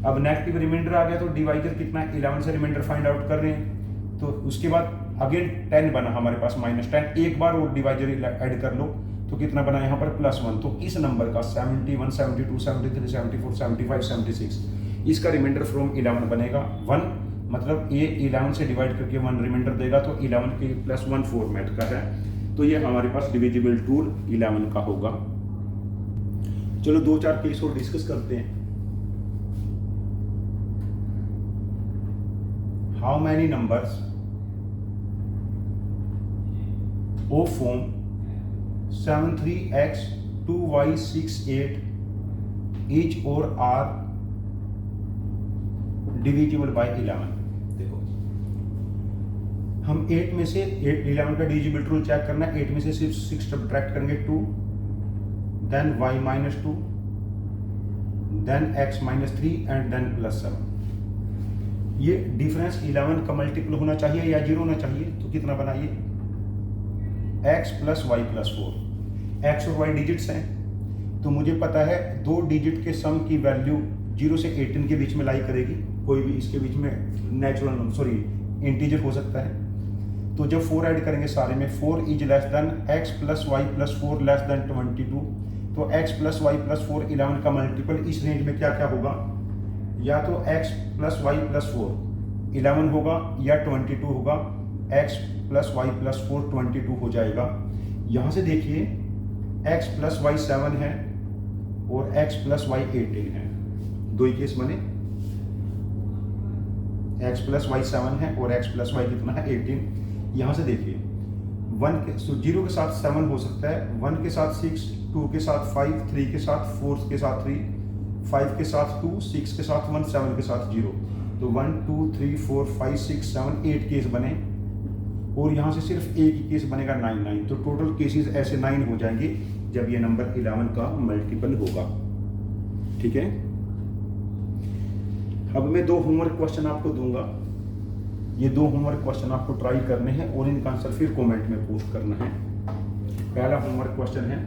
अब नेगेटिव रिमाइंडर आ गया तो डिवाइजर कितना है? 11 से रिमाइंडर फाइंड आउट कर रहे हैं, तो उसके बाद अगेन 10 बना हमारे पास, -10, एक बार वो डिवाइजर ऐड कर लो तो कितना बना यहाँ पर? +1। तो इस नंबर का 71, 72, 73, 74, 75, 76 इसका रिमाइंडर फ्रॉम 11 बनेगा 1, मतलब ये 11 से डिवाइड करके 1 रिमाइंडर देगा, तो 11 के +1 फॉर्मेट का है, तो ये हमारे पास डिविजिबल टूल 11 का होगा। चलो 2-4 केस और डिस्कस करते हैं। How many numbers of form 73x 2y 68 each और are divisible by 11। देखो हम 8 में से 11 का डिविजिबल रूल चेक करना है। 8 में से सिर्फ 6 सब्ट्रैक्ट करेंगे, 2, then y -2, then x -3 and then +7। ये डिफरेंस 11 का मल्टीपल होना चाहिए या 0 होना चाहिए, तो कितना बनाइए? x + y + 4। x और y डिजिट्स हैं, तो मुझे पता है 2 डिजिट के सम की वैल्यू 0 से 18 के बीच में लाई करेगी। कोई भी इसके बीच में इंटीजर हो सकता है। तो जब 4 ऐड करेंगे सारे में, 4 is less than x + y + 4 less than 22, तो x + y + 4 11 का मल्टीपल इस रेंज में क्या क्या होगा? या तो x + y + 4 11 होगा, या 22 होगा। x + y + 4 22 हो जाएगा। यहाँ से देखिए x + y 7 है और x + y 18 है, दो ही केस बने। x + y 7 है और x + y कितना है? 18। यहाँ से देखिए 0 के साथ 7 हो सकता है, 1 के साथ 6, 2 के साथ 5, 3 के साथ 4 के साथ 3, 5 के साथ 2, 6 के साथ 1, 7 के साथ 0। तो 1 2 3 4 5 6 7 8 केस बने, और यहाँ से सिर्फ एक ही केस बनेगा 9। तो टोटल केसेस ऐसे 9 हो जाएंगे जब ये नंबर 11 का मल्टीपल होगा। ठीक है, अब मैं 2 होमवर्क क्वेश्चन आपको दूंगा। ये 2 होमवर्क क्वेश्चन आपको ट्राई करने हैं और इनका आंसर फिर कमेंट में पोस्ट करना है। पहला होमवर्क क्वेश्चन है,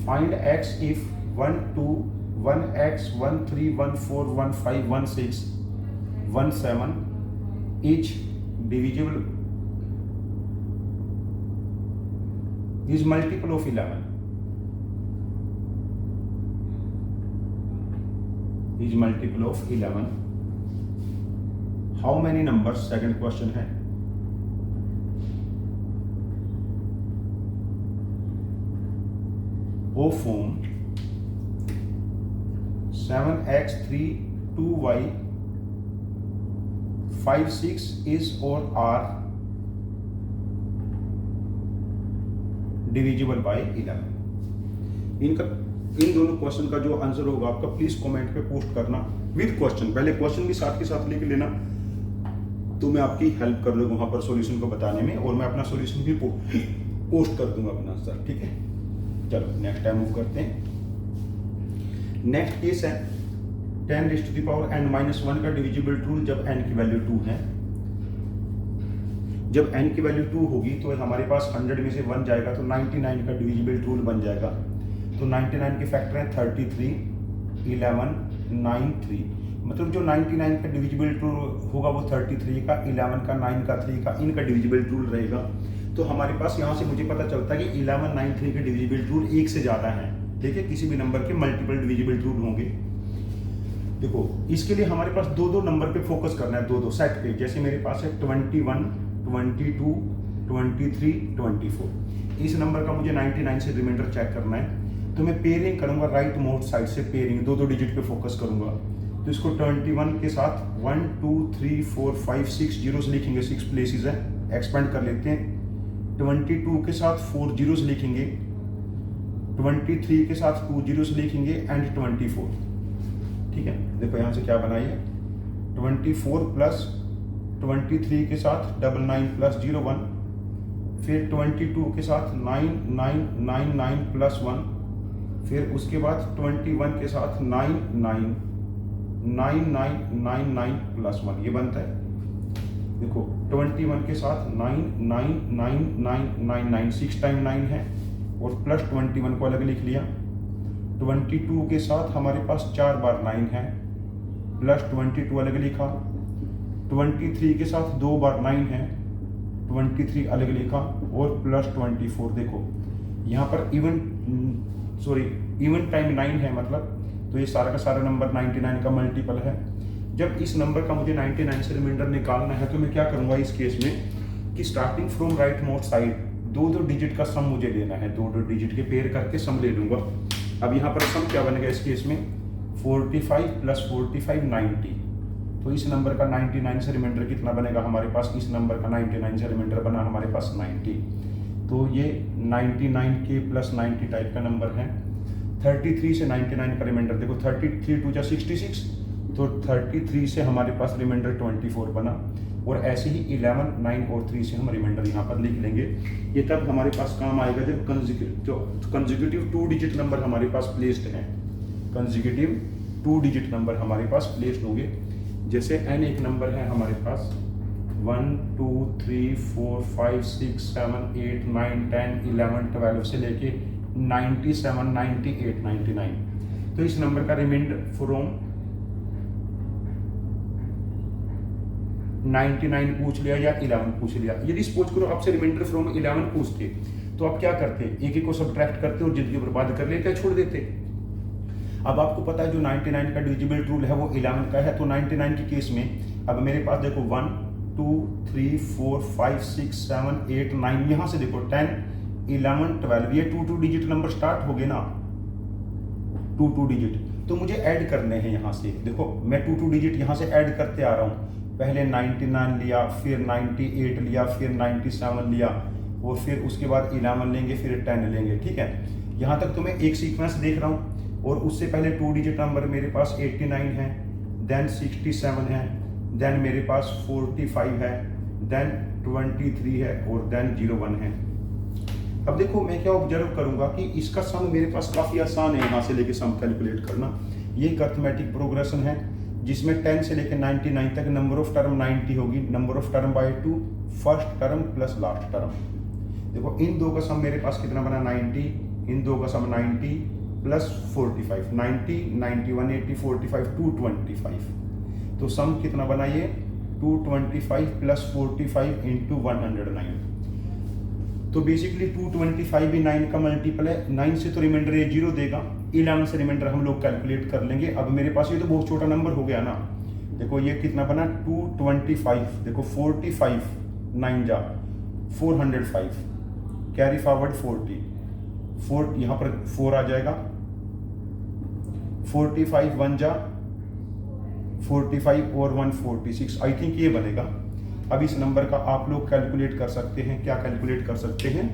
find x if 1 2 1x 1 3 1 4 1 5 1 6 1 7 each divisible is multiple of 11 is multiple of 11. How many numbers? Second question है, O form 7x 3 2y 5 6 is or are divisible by 11। इन दोनों question का जो answer होगा आपका प्लीज कमेंट पे post करना with question. पहले question भी साथ के साथ लेके लेना, तो मैं आपकी हेल्प कर लूंगा वहां पर सॉल्यूशन को बताने में, और मैं अपना सॉल्यूशन भी पोस्ट कर दूंगा अपना आंसर, ठीक है। चलो नेक्स्ट टाइम मूव करते हैं। नेक्स्ट केस है 10⁻n−1 का डिविजिबल रूल जब n की वैल्यू 2 है। जब n की वैल्यू 2 होगी तो हमारे पास 100 में से 1 जाएगा तो 99 का डिविजिबल रूल बन जाएगा। तो 99 के फैक्टर हैं 33 11 9 3, मतलब जो 99 का डिविजिबल रूल होगा वो 33 का 11 का 9 का 3 का इनका डिविजिबल रूल रहेगा। तो हमारे पास यहाँ से मुझे पता चलता है कि 11 9 3 के डिविजिबल रूल 1 से ज़्यादा है, ठीक है। किसी भी नंबर के मल्टीपल डिविजिबल रूल होंगे। देखो इसके लिए हमारे पास 2 नंबर पे फोकस करना है, 2 सेट पे। जैसे मेरे पास है 21 22 23 24, इस नंबर का मुझे 99 से रिमाइंडर चेक करना है, तो मैं पेयरिंग करूंगा राइट मोस्ट साइड से, पेयरिंग 2 डिजिट पे फोकस करूंगा। तो इसको 21 के साथ 1 2 3 4 5 6 जीरोस लिखेंगे, 6 प्लेसेस है, एक्सपेंड कर लेते हैं। 22 के साथ 4 जीरोस लिखेंगे, 23 के साथ 2 जीरोस लिखेंगे एंड 24, ठीक है। देखो यहाँ से क्या बनाइए, 24 प्लस 23 के साथ 99 प्लस 01, फिर 22 के साथ 9999 प्लस 1, फिर उसके बाद 21 के साथ 999999 प्लस 1, ये बनता है। देखो 21 के साथ 999999 6 टाइम 9 है और प्लस 21 को अलग लिख लिया। 22 के साथ हमारे पास 4 बार 9 है, प्लस 22 अलग लिखा। 23 के साथ 2 बार 9 है, 23 अलग लिखा और प्लस 24। देखो यहाँ पर इवन टाइम 9 है, मतलब तो ये सारा का सारा नंबर 99 का मल्टीपल है। जब इस नंबर का मुझे 99 से रिमाइंडर निकालना है तो मैं क्या करूँगा इस केस में कि starting from right most side 2 digit का सम मुझे लेना है, 2 डिजिट के पेयर करके सम ले लूँगा। अब यहाँ पर सम क्या बनेगा इस केस में, 45 प्लस 45 90, तो इस नंबर का 99 से रिमाइंडर कितना बनेगा हमारे पास, इस नंबर का 99 से रिमाइंडर बना हमारे पास 90, तो ये 99 के प्लस 90 टाइप का नंबर है। 33 से 99 का रिमाइंडर देखो, 33 2 66, तो 33 से हमारे पास रिमाइंडर 24 बना, और ऐसे ही 11 9 और 3 से हम रिमाइंडर यहाँ पर लिख लेंगे। ये तब हमारे पास काम आएगा जब कंसेक्यूटिव 2 डिजिट नंबर हमारे पास प्लेस्ड हैं, कंसेक्यूटिव 2 डिजिट नंबर हमारे पास प्लेस्ड होंगे। जैसे n एक नंबर है हमारे पास 1 2 3 4 5 6 7 8 9 10 11 12 से लेके 97 98 99, तो इस नंबर का रिमाइंडर फ्रॉम 99 पूछ लिया या 11 पूछ लिया। यदि सपोज करो आपसे रिमाइंडर फ्रॉम 11 पूछते तो आप क्या करते, एक को सब्ट्रैक्ट करते और जिंदगी बर्बाद कर लेते, छोड़ देते। अब आपको पता है जो 99 का डिविजिबल रूल है वो 11 का है, तो 99 के केस में अब मेरे पास देखो 1 2 3 4 5 6 7 8 9, यहाँ से देखो 10 11 12, ये 2 डिजिट नंबर स्टार्ट हो गए ना, 2 डिजिट, तो मुझे ऐड करने हैं यहाँ से। देखो मैं 2 डिजिट यहाँ से ऐड करते आ रहा हूँ, पहले 99 लिया, फिर 98 लिया, फिर 97 लिया, और फिर उसके बाद 11 लेंगे, फिर 10 लेंगे, ठीक है। यहाँ तक तो मैं एक सीक्वेंस देख रहा हूँ, और उससे पहले 2 डिजिट नंबर मेरे पास 89 है, देन 67 है, देन मेरे पास 45 है, देन 23 है, और देन 01 है। अब देखो मैं क्या ऑब्जर्व करूंगा कि इसका सम मेरे पास काफ़ी आसान है, यहाँ से लेके सम कैलकुलेट करना। ये एक अर्थमेटिक प्रोग्रेशन है। जिसमें 10 से लेकर 99 तक नंबर ऑफ टर्म 90 होगी, number of term by 2, first term plus last term. देखो इन दो का सम मेरे पास कितना बना 90, इन दो का सम 90 प्लस 45, 90, 91, 80, 45, 225। तो सम कितना बना ये 225 प्लस 45 इंटू 109। तो बेसिकली 225 भी 9 का मल्टीपल है, 9 से तो रिमाइंडर ये 0 देगा, 11 से रिमाइंडर हम लोग कैलकुलेट कर लेंगे। अब मेरे पास ये तो बहुत छोटा नंबर हो गया ना, देखो ये कितना बना 225, देखो 45 9 जा 405, कैरी फॉरवर्ड 40, 4 यहाँ पर 4 आ जाएगा, 45 1 जा 45 और 146, आई थिंक ये बनेगा। अब इस नंबर का आप लोग कैलकुलेट कर सकते हैं, क्या कैलकुलेट कर सकते हैं,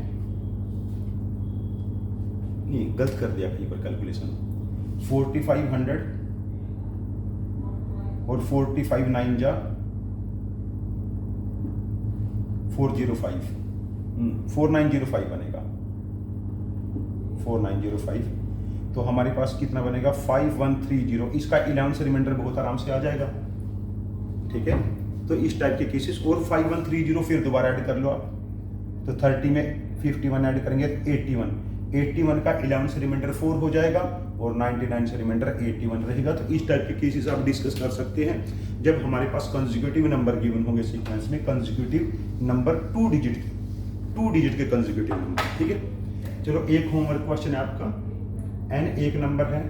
नहीं गलत कर दिया कहीं पर कैलकुलेशन, 4500 और 45 9 जा 405, 4905 बनेगा, 4905। तो हमारे पास कितना बनेगा 5130। इसका 11 से रिमाइंडर बहुत आराम से आ जाएगा, ठीक है। तो इस टाइप के केसेस, और 5130 फिर दोबारा ऐड कर लो आप, तो 30 में 51 ऐड करेंगे 81 का 11 से रिमाइंडर 4 हो जाएगा और 99 से रिमाइंडर 81 रहेगा। तो इस टाइप के केसेस आप डिस्कस कर सकते हैं जब हमारे पास कंसेक्यूटिव नंबर गिवन होंगे सीक्वेंस में, कंसेक्यूटिव नंबर 2 डिजिट के कंसेक्यूटिव नंबर, ठीक है। चलो एक होमवर्क क्वेश्चन है आपका, n एक नंबर है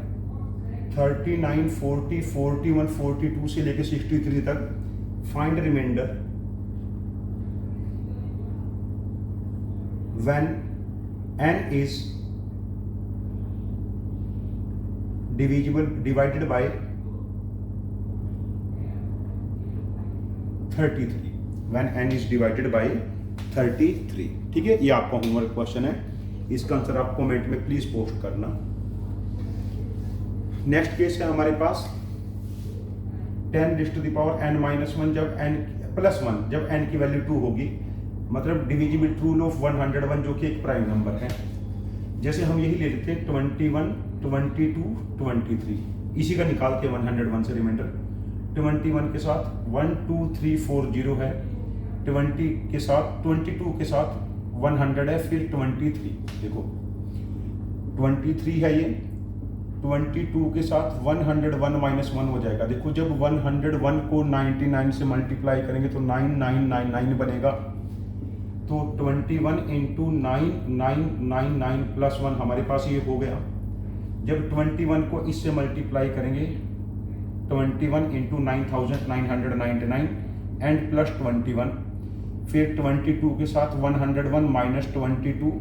39, 40, 41, 42 से लेकर 63 तक, find remainder when n is divided by 33, when n is divided by 33, ठीक है। ये आपका होमवर्क क्वेश्चन है, इसका आंसर आप कमेंट में प्लीज पोस्ट करना। नेक्स्ट केस है हमारे पास 10 raised to the power n-1 जब n + 1 जब n की वैल्यू 2 होगी, मतलब डिविजिबल रूल ऑफ 101 जो कि एक प्राइम नंबर है। जैसे हम यही ले लेते हैं 21, 22, 23, इसी का निकाल के 101 से रिमाइंडर, 21 के साथ 1 2 3 4 0 है, 20 के साथ 22 के साथ 100 है, फिर 23, देखो 23 है ये, 22 के साथ 101 - 1 हो जाएगा। देखो जब 101 को 99 से मल्टीप्लाई करेंगे तो 9999 बनेगा। तो 21 इंटू 9999 प्लस 1 हमारे पास ये हो गया। जब 21 को इससे मल्टीप्लाई करेंगे 21 इंटू 9999 एंड प्लस 21, फिर 22 के साथ 101 माइनस 22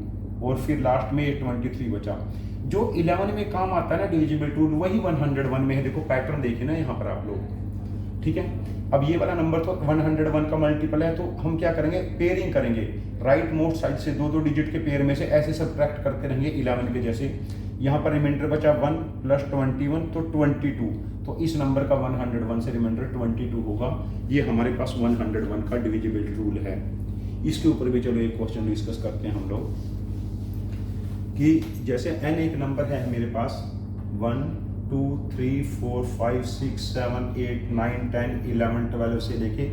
और फिर लास्ट में ये 23 बचा। जो 11 में काम आता है ना डिविजिबल टूल, वही 101 में है। देखो पैटर्न देखिए ना यहाँ पर आप लोग, ठीक है। अब ये वाला नंबर तो 101 का मल्टीपल है, तो हम क्या करेंगे, पेयरिंग करेंगे, राइट मोस्ट साइड से 2 डिजिट के पेयर में से ऐसे सब्ट्रैक्ट करते रहेंगे 11 के जैसे। यहाँ पर रिमाइंडर बचा 1 प्लस 21 तो 22, तो इस नंबर का 101 से रिमाइंडर 22 होगा। ये हमारे पास 101 का डिविजिबल रूल है। इसके ऊपर भी चलो एक क्वेश्चन डिस्कस करते हैं हम लोग कि जैसे n एक नंबर है मेरे पास 1 2 3 4 5 6 7 8 9 10 11 12 से लेके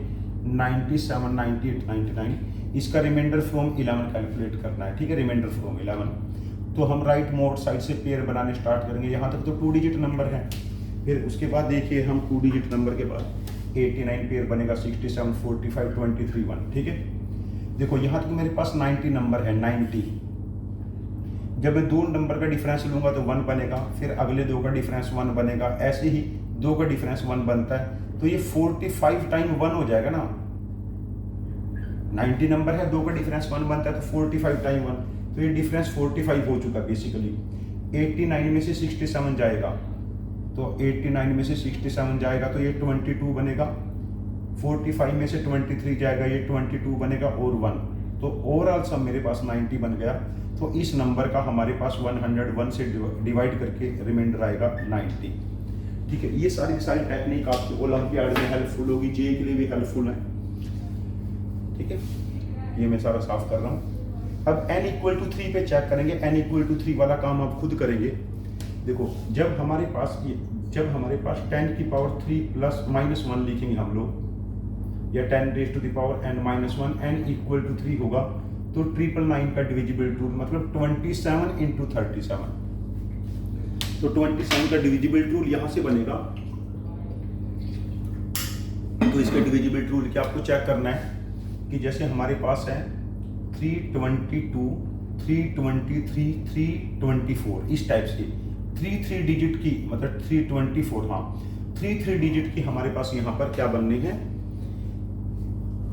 97 98 99, इसका रिमाइंडर फ्रॉम 11 कैलकुलेट करना है, ठीक है। रिमाइंडर फ्रॉम 11, तो हम राइट मोड साइड से पेयर बनाने स्टार्ट करेंगे। यहाँ तक तो 2 डिजिट नंबर है, फिर उसके बाद देखिए हम 2 डिजिट नंबर के बाद 89 पेयर बनेगा, 67 45 23 1, ठीक है। देखो यहाँ तक मेरे पास 90 नंबर है, 90। जब मैं 2 नंबर का डिफरेंस लूंगा तो 1 बनेगा, फिर अगले 2 का डिफरेंस 1 बनेगा, ऐसे ही 2 का डिफरेंस 1 बनता है, तो ये 45 टाइम 1 हो जाएगा ना। 90 नंबर है, 2 का डिफरेंस 1 बनता है, तो 45 टाइम 1, तो ये डिफरेंस 45 हो चुका बेसिकली। 89 में से 67 जाएगा, तो 89 में से 67 जाएगा तो ये 22 बनेगा। 45 में से 23 जाएगा, ये 22 बनेगा और 1, तो ओवरऑल सब मेरे पास 90 बन गया। तो इस नंबर का हमारे पास 101 से डिवाइड करके रिमाइंडर आएगा 90, ठीक है। ये सारी टेक्निक आपकी ओलंपियाड में हेल्पफुल होगी, जेईई के लिए भी हेल्पफुल है, ठीक है। ये मैं सारा साफ कर रहा हूँ। अब n = 3 पे चेक करेंगे, n = 3 वाला काम आप खुद करेंगे। देखो जब हमारे पास ये जब हमारे पास 10 की पावर 3 प्लस माइनस 1 लिखेंगे हम लोग, या 10 raise to the power n minus 1 n equal to 3 होगा, तो 999 का डिविजिबल रूल मतलब 27 इंटू 37, तो 27 का डिविजिबल रूल यहां से बनेगा। तो इसका डिविजिबल रूल क्या आपको चेक करना है कि जैसे हमारे पास है 322, 323, 324, इस टाइप से 3 डिजिट की, मतलब 324, हाँ 3 डिजिट की हमारे पास यहाँ पर क्या बनने हैं,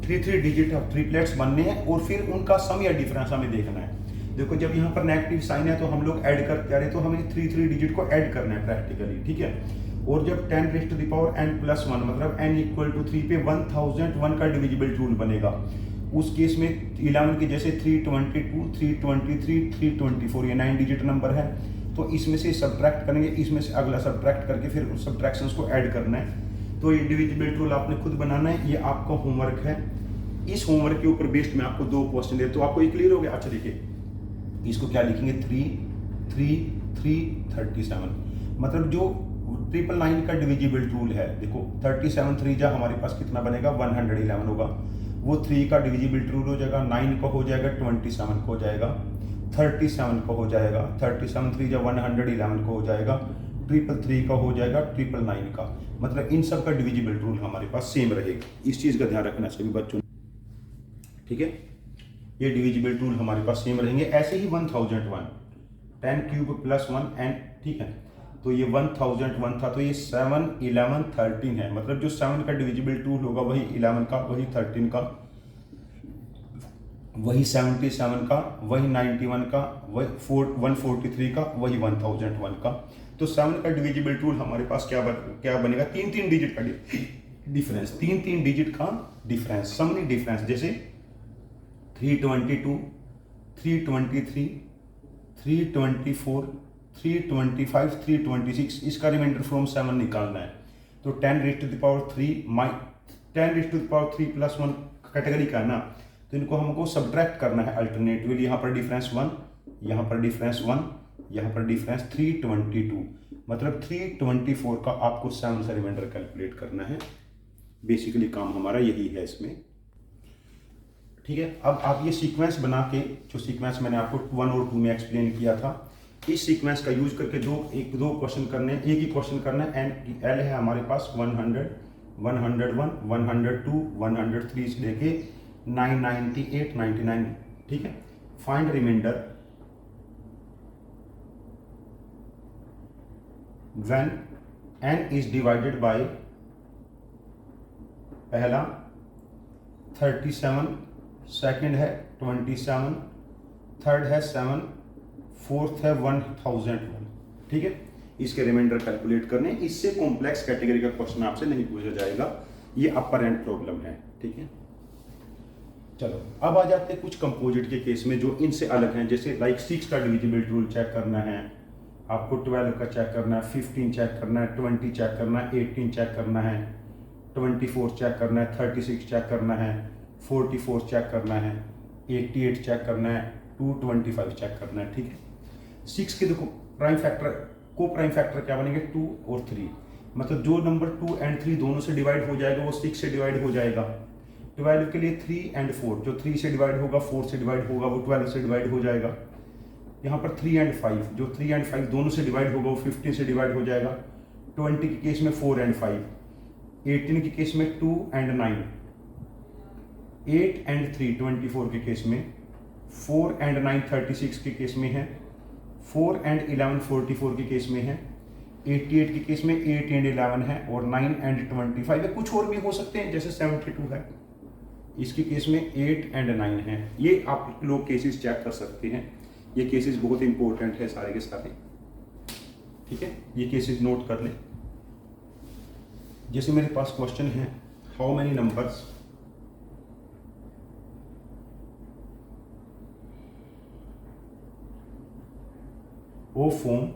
3 डिजिट ट्रिपलेट्स बनने हैं, और फिर उनका सम या डिफरेंस हमें देखना है। देखो जब यहाँ पर नेगेटिव साइन है तो हम लोग ऐड कर रहे, तो हमें 3 डिजिट को ऐड करना है प्रैक्टिकली, ठीक है। और जब 10 raise to the power n plus 1 मतलब n इक्वल टू 3 पे 1001 का डिविजिबल रूल बनेगा। उस केस में 11 की जैसे 322, 323, 324, ये 9 डिजिट नंबर है, तो इसमें से सब्ट्रैक्ट करेंगे, इसमें से अगला सब्ट्रैक्ट करके फिर उस सब्ट्रैक्शंस को ऐड करना है। तो ये डिविजिबल रूल आपने खुद बनाना है, ये आपका होमवर्क है। इस होमवर्क के ऊपर बेस्ड में आपको 2 क्वेश्चन दे, तो आपको ये क्लियर हो गया। अच्छा देखिए, इसको क्या लिखेंगे, 3 मतलब जो 999 का डिविजिबल रूल है, देखो 37 3 जा हमारे पास कितना बनेगा, 111 होगा। वो 3 का डिविजिबल रूल हो जाएगा, 9 का हो जाएगा, 27 को हो जाएगा, 37 का हो जाएगा, 37 3 जा 111 को हो जाएगा, 333 का हो जाएगा, 999 का, मतलब इन सब का डिविजिबल रूल हमारे पास सेम रहेगा। इस चीज़ का ध्यान रखना सभी बच्चों, ठीक है। ये डिविजिबल रूल हमारे पास सेम रहेंगे। ऐसे ही 1001, 10 क्यूब प्लस 1 n, ठीक है। तो ये 1001 था, तो ये 7, 11, 13 है, मतलब जो 7 का डिविजिबल रूल होगा वही 11 का, वही 13 का, वही 77 का, वही 91 का, वही 143 का, वही 1001 का। तो 7 का डिविजिबल रूल हमारे पास क्या बनेगा, 3 डिजिट का डिफरेंस, 3 डिजिट का डिफरेंस, समनी डिफरेंस, जैसे 322, 323, 324, 325, 326, इसका रिमाइंडर फ्रॉम 7 निकालना है। तो 10 raise to the power 3 plus 1 category का है ना, तो इनको हमको सब्ट्रैक्ट करना है अल्टरनेटिवली। यहाँ पर डिफरेंस 1, यहाँ पर डिफरेंस 1, यहाँ पर डिफरेंस 322, मतलब 324 का आपको 7 से रिमाइंडर कैलकुलेट करना है। बेसिकली काम हमारा यही है इसमें, ठीक है। अब आप ये सीक्वेंस बना के, जो सीक्वेंस मैंने आपको 1 और 2 में एक्सप्लेन किया था, इस सीक्वेंस का यूज करके दो क्वेश्चन करने, एक ही क्वेश्चन करना है। एल है हमारे पास 100, 101, 102, 103 से लेके 998, 99, ठीक है। Find remainder when n is divided by, पहला 37, सेकंड है 27, थर्ड है 7, फोर्थ है 1001, ठीक है। इसके रिमाइंडर कैलकुलेट करने, इससे कॉम्प्लेक्स कैटेगरी का क्वेश्चन आपसे नहीं पूछा जाएगा, ये अपर एंड प्रॉब्लम है, ठीक है। चलो अब आ जाते हैं कुछ कंपोजिट के केस में जो इनसे अलग हैं, जैसे लाइक 6 का डिविजिबल रूल चेक करना है आपको, 12 का चेक करना है, 15 चेक करना है, 20 चेक करना है, 18 चेक करना है, 24 चेक करना है, 36 चेक करना है, 44 चेक करना है, 88 चेक करना है, 225 चेक करना है, ठीक है। 6 के देखो प्राइम फैक्टर, को प्राइम फैक्टर क्या बनेंगे, 2 और 3, मतलब जो नंबर 2 एंड 3 दोनों से डिवाइड हो जाएगा वो 6 से डिवाइड हो जाएगा। 12 के लिए 3 एंड 4, जो 3 से डिवाइड होगा 4 से डिवाइड होगा, वो 12 से डिवाइड हो जाएगा। यहाँ पर 3 एंड 5, जो 3 एंड 5 दोनों से डिवाइड होगा वो 15 से डिवाइड हो जाएगा। 20 के केस में 4 एंड 5, 18 के केस में 2 एंड 9, 8 एंड 3 24 के केस में, 4 एंड 9 36 के केस में है, 4 एंड 11 44 के केस में है, 88 के केस में 8 एंड 11 है, और 9 एंड 25 है। कुछ और भी हो सकते हैं, जैसे 72 है, इसके केस में 8 एंड 9 है। ये आप लोग केसेस चेक कर सकते हैं, ये केसेस बहुत इंपॉर्टेंट है सारे के सारे, ठीक है। ये केसेस नोट कर ले। जैसे मेरे पास क्वेश्चन है, how many numbers of form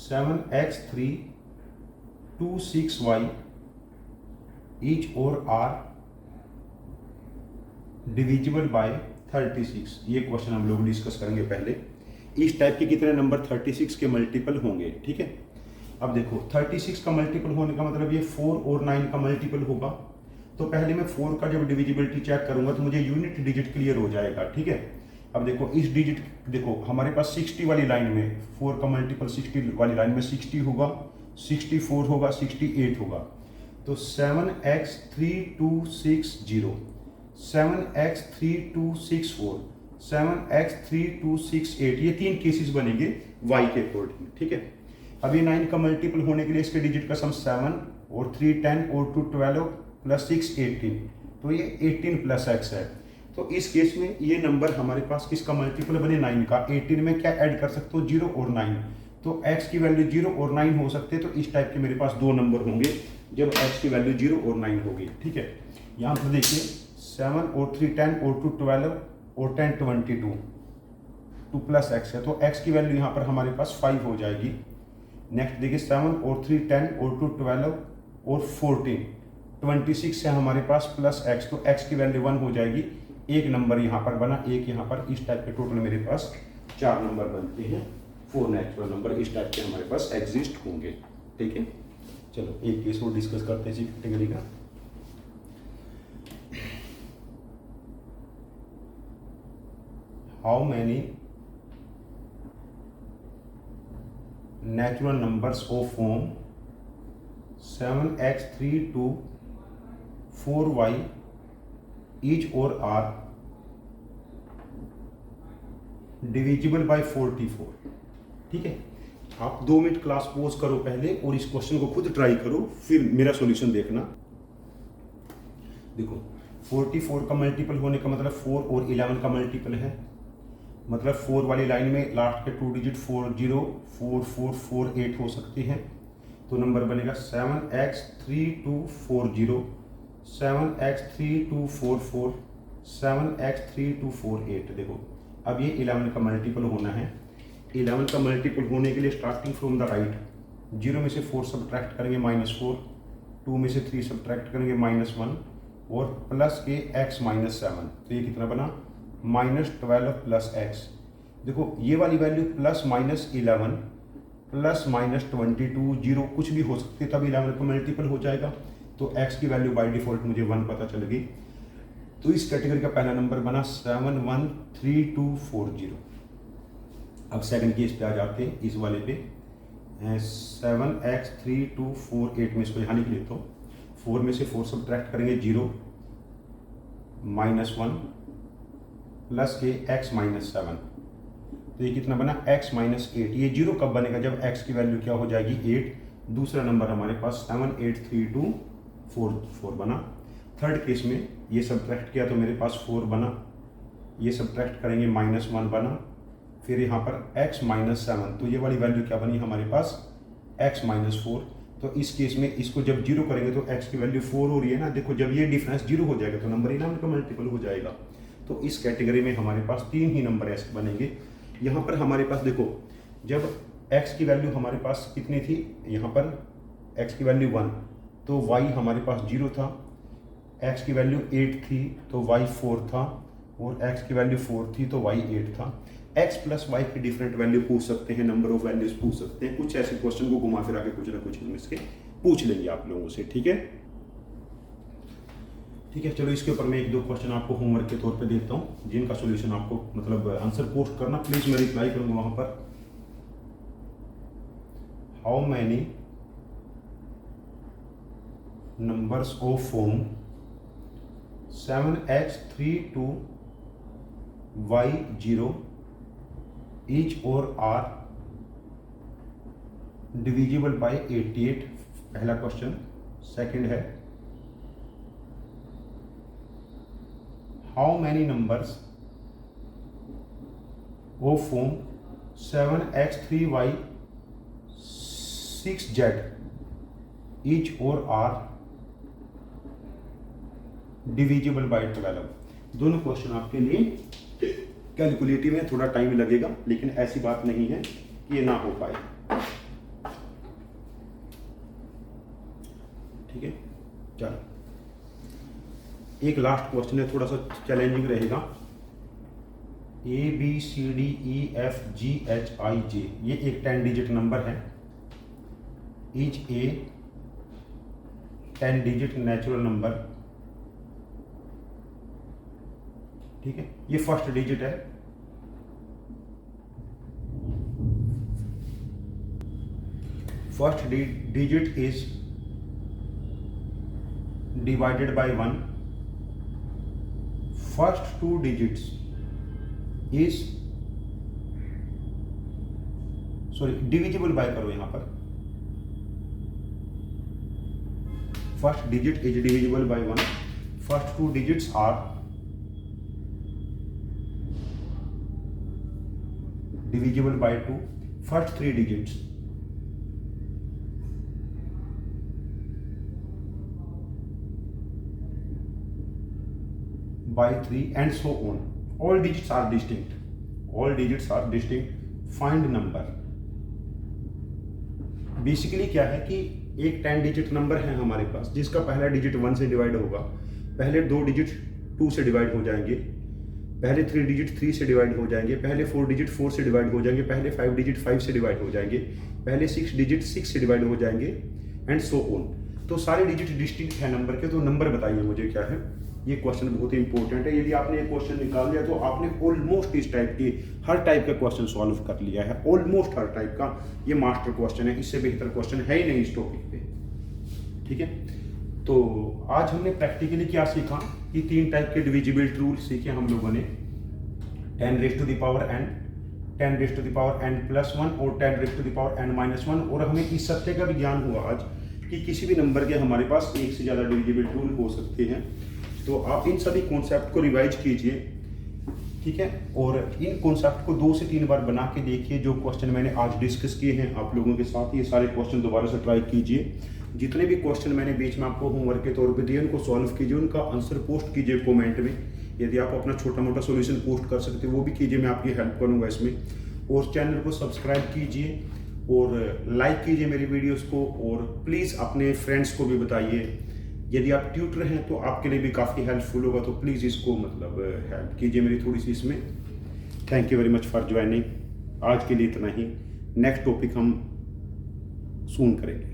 7x3 26y each और आर डिविजिबल बाय 36। ये क्वेश्चन हम लोग डिस्कस करेंगे पहले। इस टाइप के कितने नंबर 36 के मल्टीपल होंगे, ठीक है। अब देखो 36 का मल्टीपल होने का मतलब ये 4 और 9 का मल्टीपल होगा। तो पहले मैं 4 का जब डिविजिबिलिटी चेक करूंगा तो मुझे यूनिट डिजिट क्लियर हो जाएगा, ठीक है। अब देखो इस डिजिट, देखो हमारे पास 60 वाली लाइन में 4 का मल्टीपल 60 वाली लाइन में 60 होगा, 64 होगा, 68 होगा। तो 7x3260, 7x3264, 7x3268, ये 3 केसेस बनेंगे y के अकॉर्डिंग, ठीक है। अब ये 9 का मल्टीपल होने के लिए इसके डिजिट का सम 7 और 3 10 और 2 12 प्लस 6 18, तो ये 18 प्लस x है। तो इस केस में ये नंबर हमारे पास किसका मल्टीपल बने, 9 का। 18 में क्या ऐड कर सकते हो, 0 और 9, तो x की वैल्यू 0 और 9 हो सकते हैं। तो इस टाइप के मेरे पास 2 नंबर होंगे जब x की वैल्यू 0 और 9 होगी, ठीक है। यहाँ पर देखिए 7 और 3 10 और 2 12 और 10 22, 2 प्लस x है, तो x की वैल्यू यहाँ पर हमारे पास 5 हो जाएगी। नेक्स्ट देखिए 7 और 3 10 और 2 12 और 14, 26 है हमारे पास प्लस x, तो x की वैल्यू 1 हो जाएगी। एक नंबर यहाँ पर बना, एक यहाँ पर, इस टाइप के टोटल मेरे पास 4 नंबर बनते हैं। 4 नेचुरल नंबर इस टाइप के हमारे पास एग्जिस्ट होंगे, ठीक है। चलो एक केस और डिस्कस करते हैं इसी कैटेगरी का। How many natural numbers of form 7x32 4y each or are divisible by 44, ठीक है। आप 2 मिनट क्लास पॉज करो पहले और इस क्वेश्चन को खुद ट्राई करो, फिर मेरा सॉल्यूशन देखना। देखो 44 का मल्टीपल होने का मतलब 4 और 11 का मल्टीपल है, मतलब 4 वाली लाइन में लास्ट के 2 डिजिट 404448 हो सकते हैं। तो नंबर बनेगा 7x3240, 7x3244, 7x3248। देखो अब ये 11 का मल्टीपल होना है। 11 का मल्टीपल होने के लिए स्टार्टिंग फ्रॉम द राइट, 0 में से 4 सब्ट्रैक्ट करेंगे -4, 2 में से 3 सब्ट्रैक्ट करेंगे -1 और प्लस के x -7, तो ये कितना बना -12 प्लस x। देखो ये वाली वैल्यू प्लस -11 प्लस -22, 0 कुछ भी हो सकती है, तब 11 का मल्टीपल हो जाएगा। तो x की वैल्यू बाय डिफॉल्ट मुझे 1 पता चल गई। तो इस कैटेगरी का पहला नंबर बना 71324 अब सेकंड केस पे आ जाते हैं, इस वाले पे 7x3248 में इसको यहाँ लिख लेता हूँ। 4 में से 4 सब्ट्रैक्ट करेंगे 0 -1 प्लस के x -7, तो ये कितना बना x -8। ये 0 कब बनेगा, जब x की वैल्यू क्या हो जाएगी 8। दूसरा नंबर हमारे पास 78324 बना। थर्ड केस में ये सब्ट्रैक्ट किया तो मेरे पास 4 बना, ये सब्ट्रैक्ट करेंगे -1 बना, फिर यहाँ पर x -7, तो ये वाली वैल्यू क्या बनी हमारे पास x -4। तो इस केस में इसको जब 0 करेंगे तो x की वैल्यू 4 हो रही है ना। देखो जब ये डिफरेंस 0 हो जाएगा तो नंबर 11 का मल्टीपल हो जाएगा। तो इस कैटेगरी में हमारे पास 3 ही नंबर ऐसे बनेंगे। यहाँ पर हमारे पास देखो जब x की वैल्यू हमारे पास कितनी थी, यहाँ पर x की वैल्यू 1, तो y हमारे पास 0 था, x की वैल्यू 8 थी तो y 4 था, और x की वैल्यू 4 थी तो y 8 था। x प्लस y की डिफरेंट वैल्यू पूछ सकते हैं, नंबर ऑफ वैल्यूज पूछ सकते हैं, कुछ ऐसे क्वेश्चन को घुमा फिरा के कुछ ना कुछ हम इसके पूछ लेंगे आप लोगों से, ठीक है। ठीक है, चलो इसके ऊपर मैं 1-2 क्वेश्चन आपको होमवर्क के तौर पे देता हूँ, जिनका सॉल्यूशन आपको मतलब आंसर पोस्ट करना, प्लीज मैं रिप्लाई करूंगा वहां पर। How many numbers of form 7x32y0 each or are divisible by 88, पहला क्वेश्चन। सेकंड है how many numbers of form 7x3y6z each or are divisible by 12। दोनों क्वेश्चन आपके लिए कैलकुलेटिव है, थोड़ा टाइम लगेगा, लेकिन ऐसी बात नहीं है कि ये ना हो पाए, ठीक है। चलो एक लास्ट क्वेश्चन है, थोड़ा सा चैलेंजिंग रहेगा। ABCDEFGHIJ ये एक 10 डिजिट नंबर है। Is a 10 digit natural number. ठीक है, ये फर्स्ट डिजिट है। First digit is divided by 1। First 2 digits is divisible by करो यहां पर। First digit is divisible by 1। First 2 digits are divisible by 2। first 3 digits by 3 and so on। all digits are distinct। all digits are distinct। find number। Basically क्या है कि एक 10 digit number है हमारे पास जिसका पहला डिजिट 1 से डिवाइड होगा, पहले 2 डिजिट 2 से डिवाइड हो जाएंगे, पहले 3 डिजिट 3 से डिवाइड हो जाएंगे, पहले 4 डिजिट 4 से डिवाइड हो जाएंगे, पहले 5 डिजिट 5 से डिवाइड हो जाएंगे, पहले 6 डिजिट 6 से डिवाइड हो जाएंगे एंड सो ऑन। तो सारे डिजिट डिस्टिंक्ट है नंबर के। तो नंबर बताइए मुझे क्या है। ये क्वेश्चन बहुत ही इंपॉर्टेंट है। यदि आपने ये क्वेश्चन निकाल लिया तो आपने ऑलमोस्ट इस टाइप की हर टाइप का क्वेश्चन सॉल्व कर लिया है। ऑलमोस्ट हर टाइप का ये मास्टर क्वेश्चन है, इससे बेहतर क्वेश्चन है ही नहीं इस टॉपिक पे। ठीक है, तो आज हमने प्रैक्टिकली क्या सीखा कि 3 टाइप के डिविजिबिलिटी रूल सीखे हम लोगों ने। 10 raise to the power n, 10 raise to the power n plus 1 और 10 raise to the power n minus 1। और हमें इस सत्य का भी ज्ञान हुआ आज कि किसी भी नंबर के हमारे पास एक से ज़्यादा डिविजिबिलिटी रूल हो सकते हैं। तो आप इन सभी कॉन्सेप्ट को रिवाइज कीजिए। ठीक है, और इन कॉन्सेप्ट को 2 से 3 बार बना के देखिए। जो क्वेश्चन मैंने आज डिस्कस किए हैं आप लोगों के साथ, ये सारे क्वेश्चन दोबारा से ट्राई कीजिए। जितने भी क्वेश्चन मैंने बीच में आपको होमवर्क के तौर पे दिए उनको सॉल्व कीजिए, उनका आंसर पोस्ट कीजिए कमेंट में। यदि आप अपना छोटा मोटा सॉल्यूशन पोस्ट कर सकते हो वो भी कीजिए, मैं आपकी हेल्प करूंगा इसमें। और चैनल को सब्सक्राइब कीजिए और लाइक कीजिए मेरी वीडियोस को, और प्लीज़ अपने फ्रेंड्स को भी बताइए। यदि आप ट्यूटर हैं तो आपके लिए भी काफ़ी हेल्पफुल होगा, तो प्लीज़ इसको मतलब हेल्प कीजिए मेरी थोड़ी सी इसमें। Thank you very much for joining. आज के लिए इतना ही, नेक्स्ट टॉपिक हम सून करेंगे।